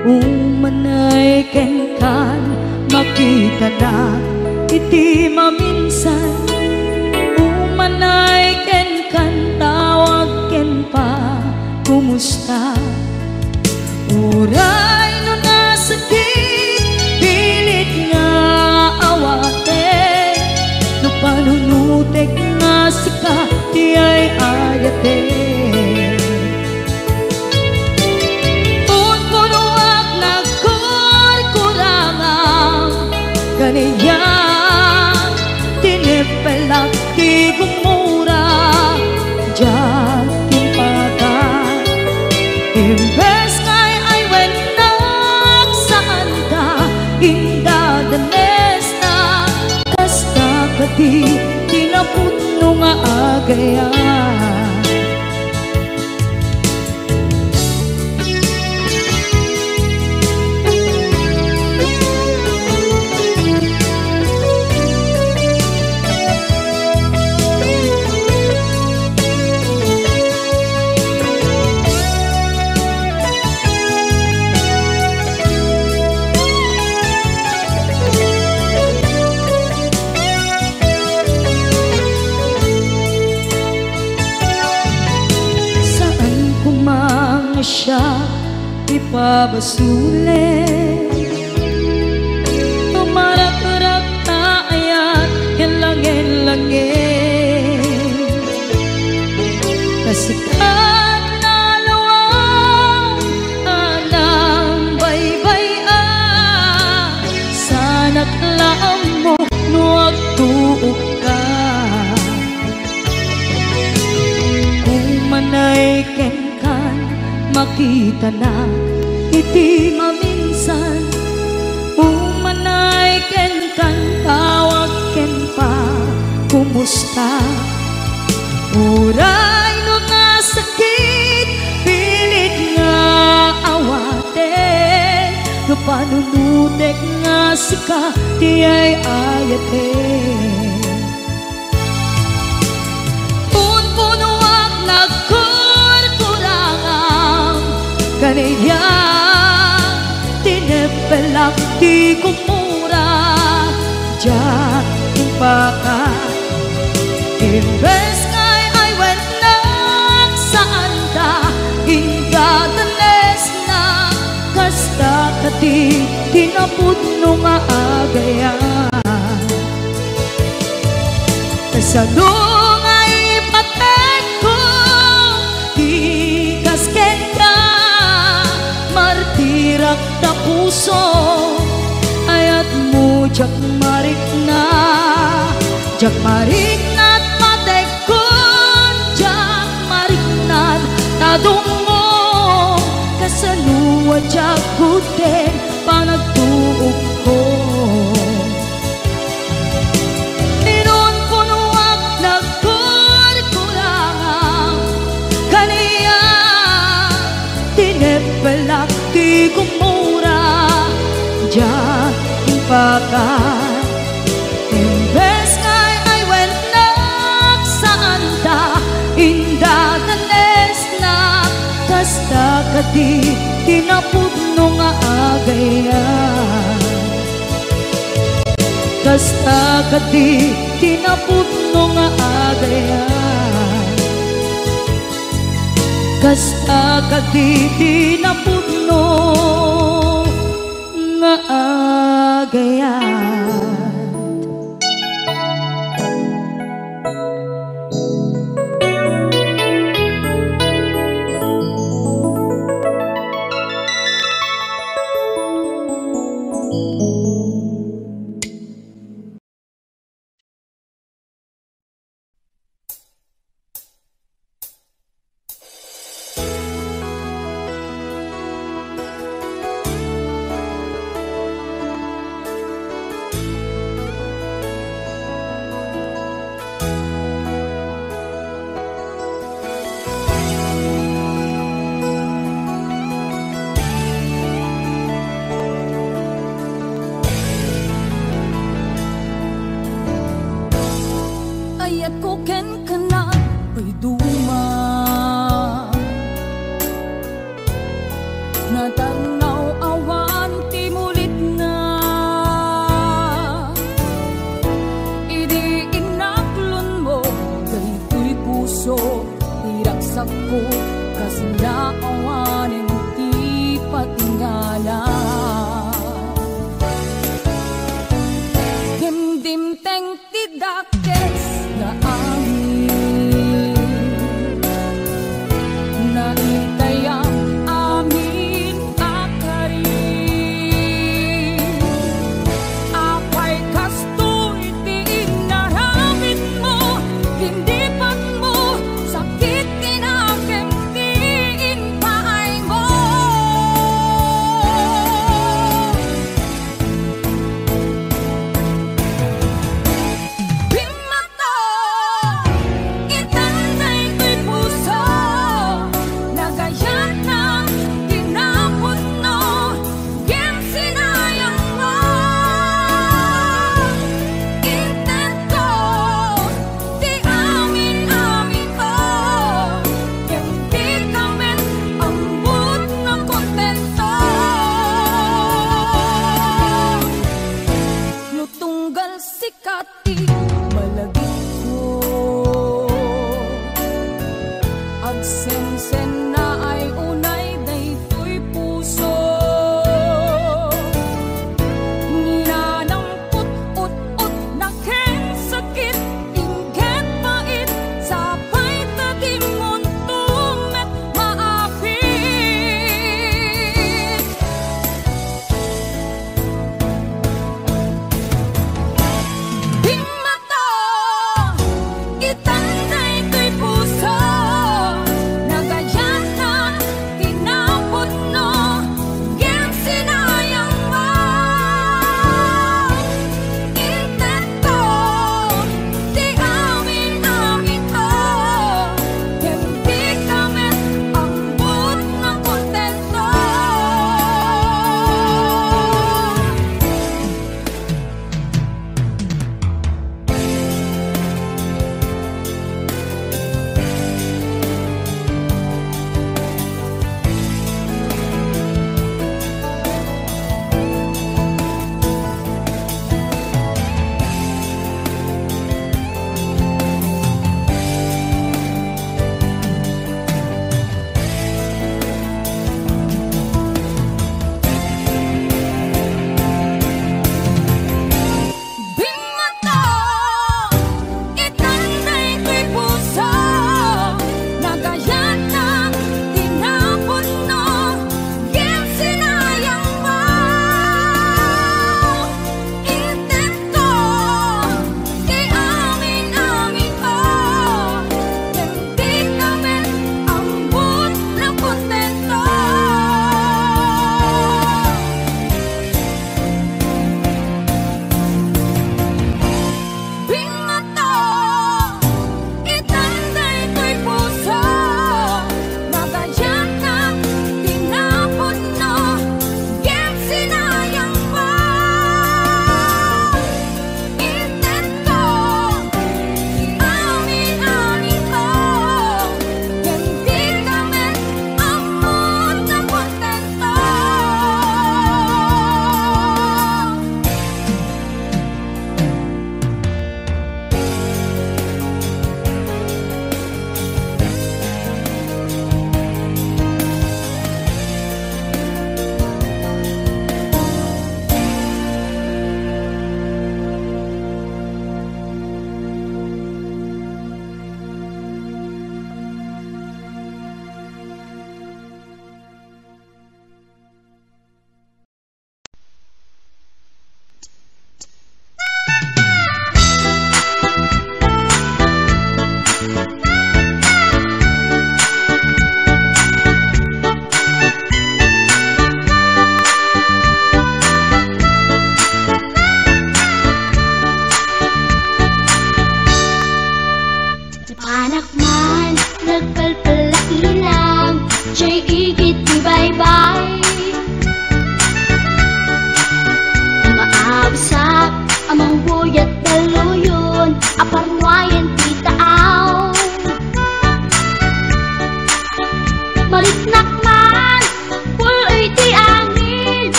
umanay ken kan makita na iti maminsan umanay ken kan tawag ken pa kumusta uray no nasakit pilit nga ayate un punuak nagkurkurangang ganyan tinipelak di gumura diyan timpakan imbes kay ay wenak saan ka inda danes na kasta kadi tinaputno nga agayan siya ipabasule tumarak-rak na ayat hilangin-langin kasikat na lawang anang baybay-an sanak laam mo nuwag tuog ka kung manay makita na iti maminsan umanay ken kan tawag ken pa kumusta uray no nga sakit pilit nga awaten no panunutek nga sika ti ay ayaten punpunuak kaniya tinepelak di kumura diyan timpakan imbes kay ay wenak saan ta inda danes na kasta kati tinaputno nga agayan kasano nga ipatek ko di kasken ka martirak na puso ayat mo jak marik na at matekon jak marik na tadungo kasaluwa jak kuten panagtuog ko inon punuak nagkurkurangang kaniya tinepelak di kumura diyan timpakan imbes kay ay wenak saan ta inda danes na kasta kadi tinaputno nga agayan kasta kadi tinaputno nga agayan kasta kadi tinaputno nga agayan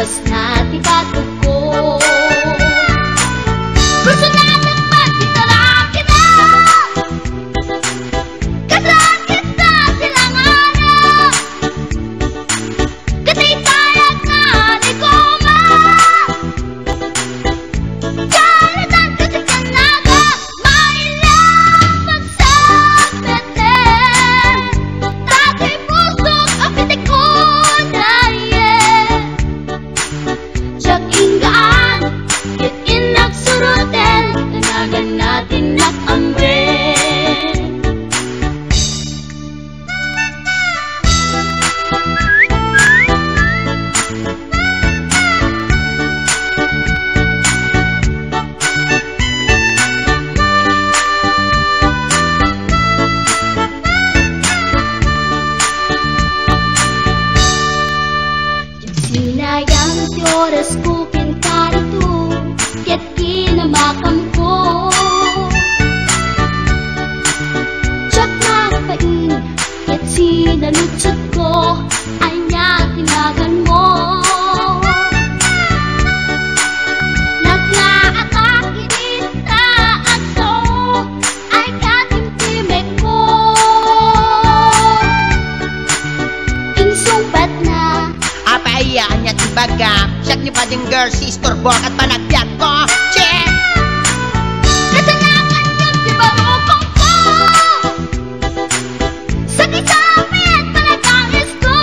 Labas na tibatog ko. Gusto natin magtitara kita, kasakit na silang hanap. Katitayag na di ko ma, kalitan kasi ka naga. Mailang magsabete, dati pusok ang pitik ko na siyak inggaan, yun inagsurutin, tanagan natin at amre. Sinayang ti oras ko pintarito, kaya't kinamakam ko. Tsak napain, kaya't sinalutsot ko, ay niya tinagan mo. Naglaatake dita at so, ay katimtimek ko. Insumpat na Apayaan niya tibaga, siyak niyo pa din girl, sister, bok at panagbiag ko. Check! Kasalanan yun, di ba rupong ko? Sa kisapit, panagangis ko.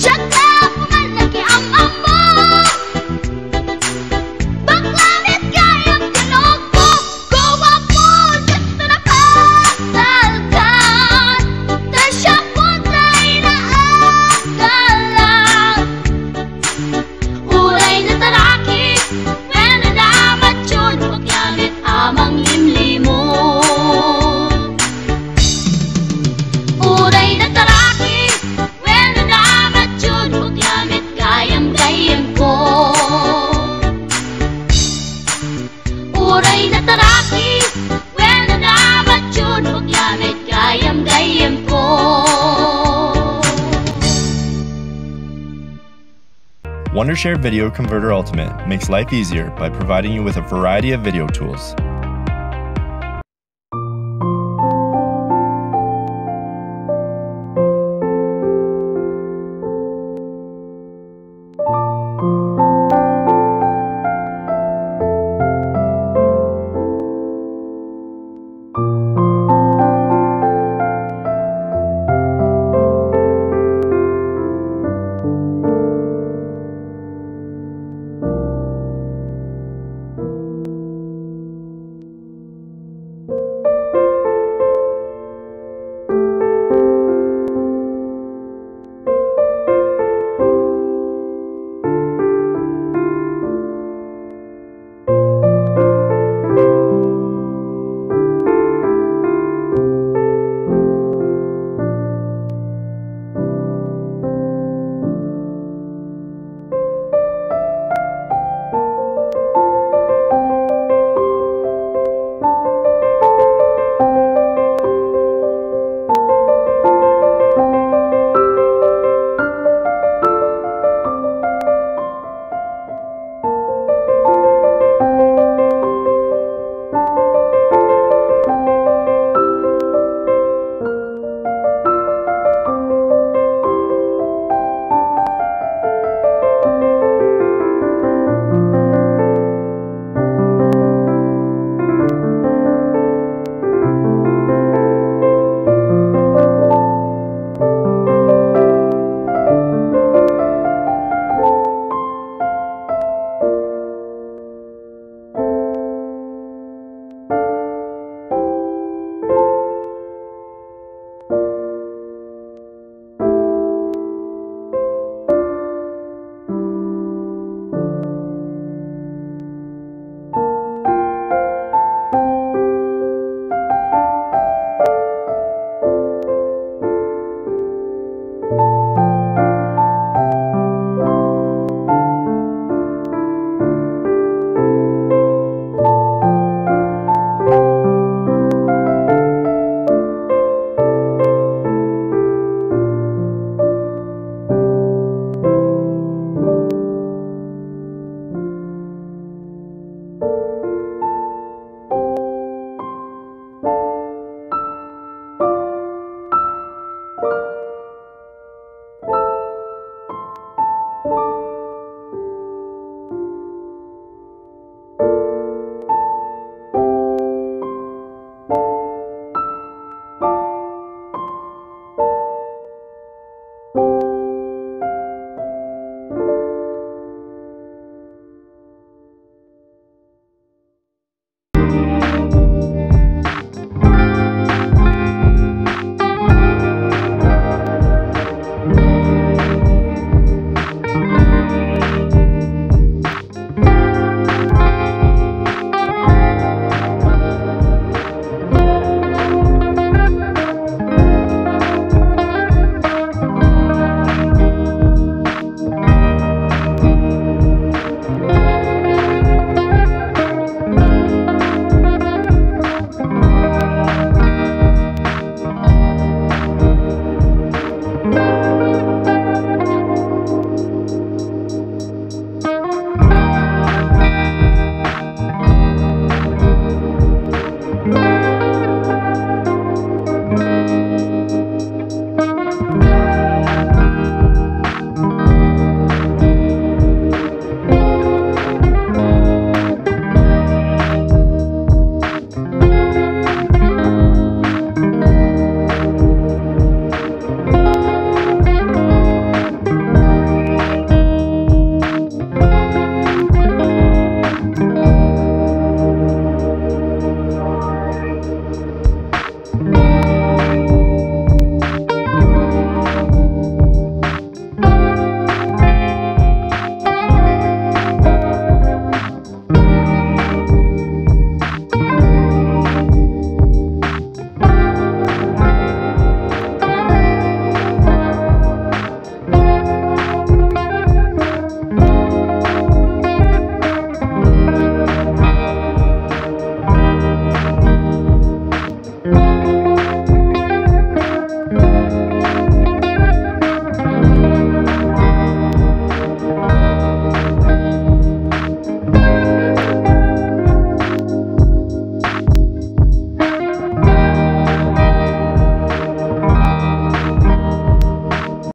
Siyak na pumalaki ang amo. Baklanit kayang tinog ko. Gawa po, dito na patalkan. Tasya po tayo na agalan. Uray na taraki, when nalamat yun, huwag yamit amang limlimon. Uray na taraki, when nalamat yun, huwag yamit gayam-gayam ko. Uray na taraki, when nalamat yun, huwag yamit gayam-gayam ko. Wondershare Video Converter Ultimate makes life easier by providing you with a variety of video tools.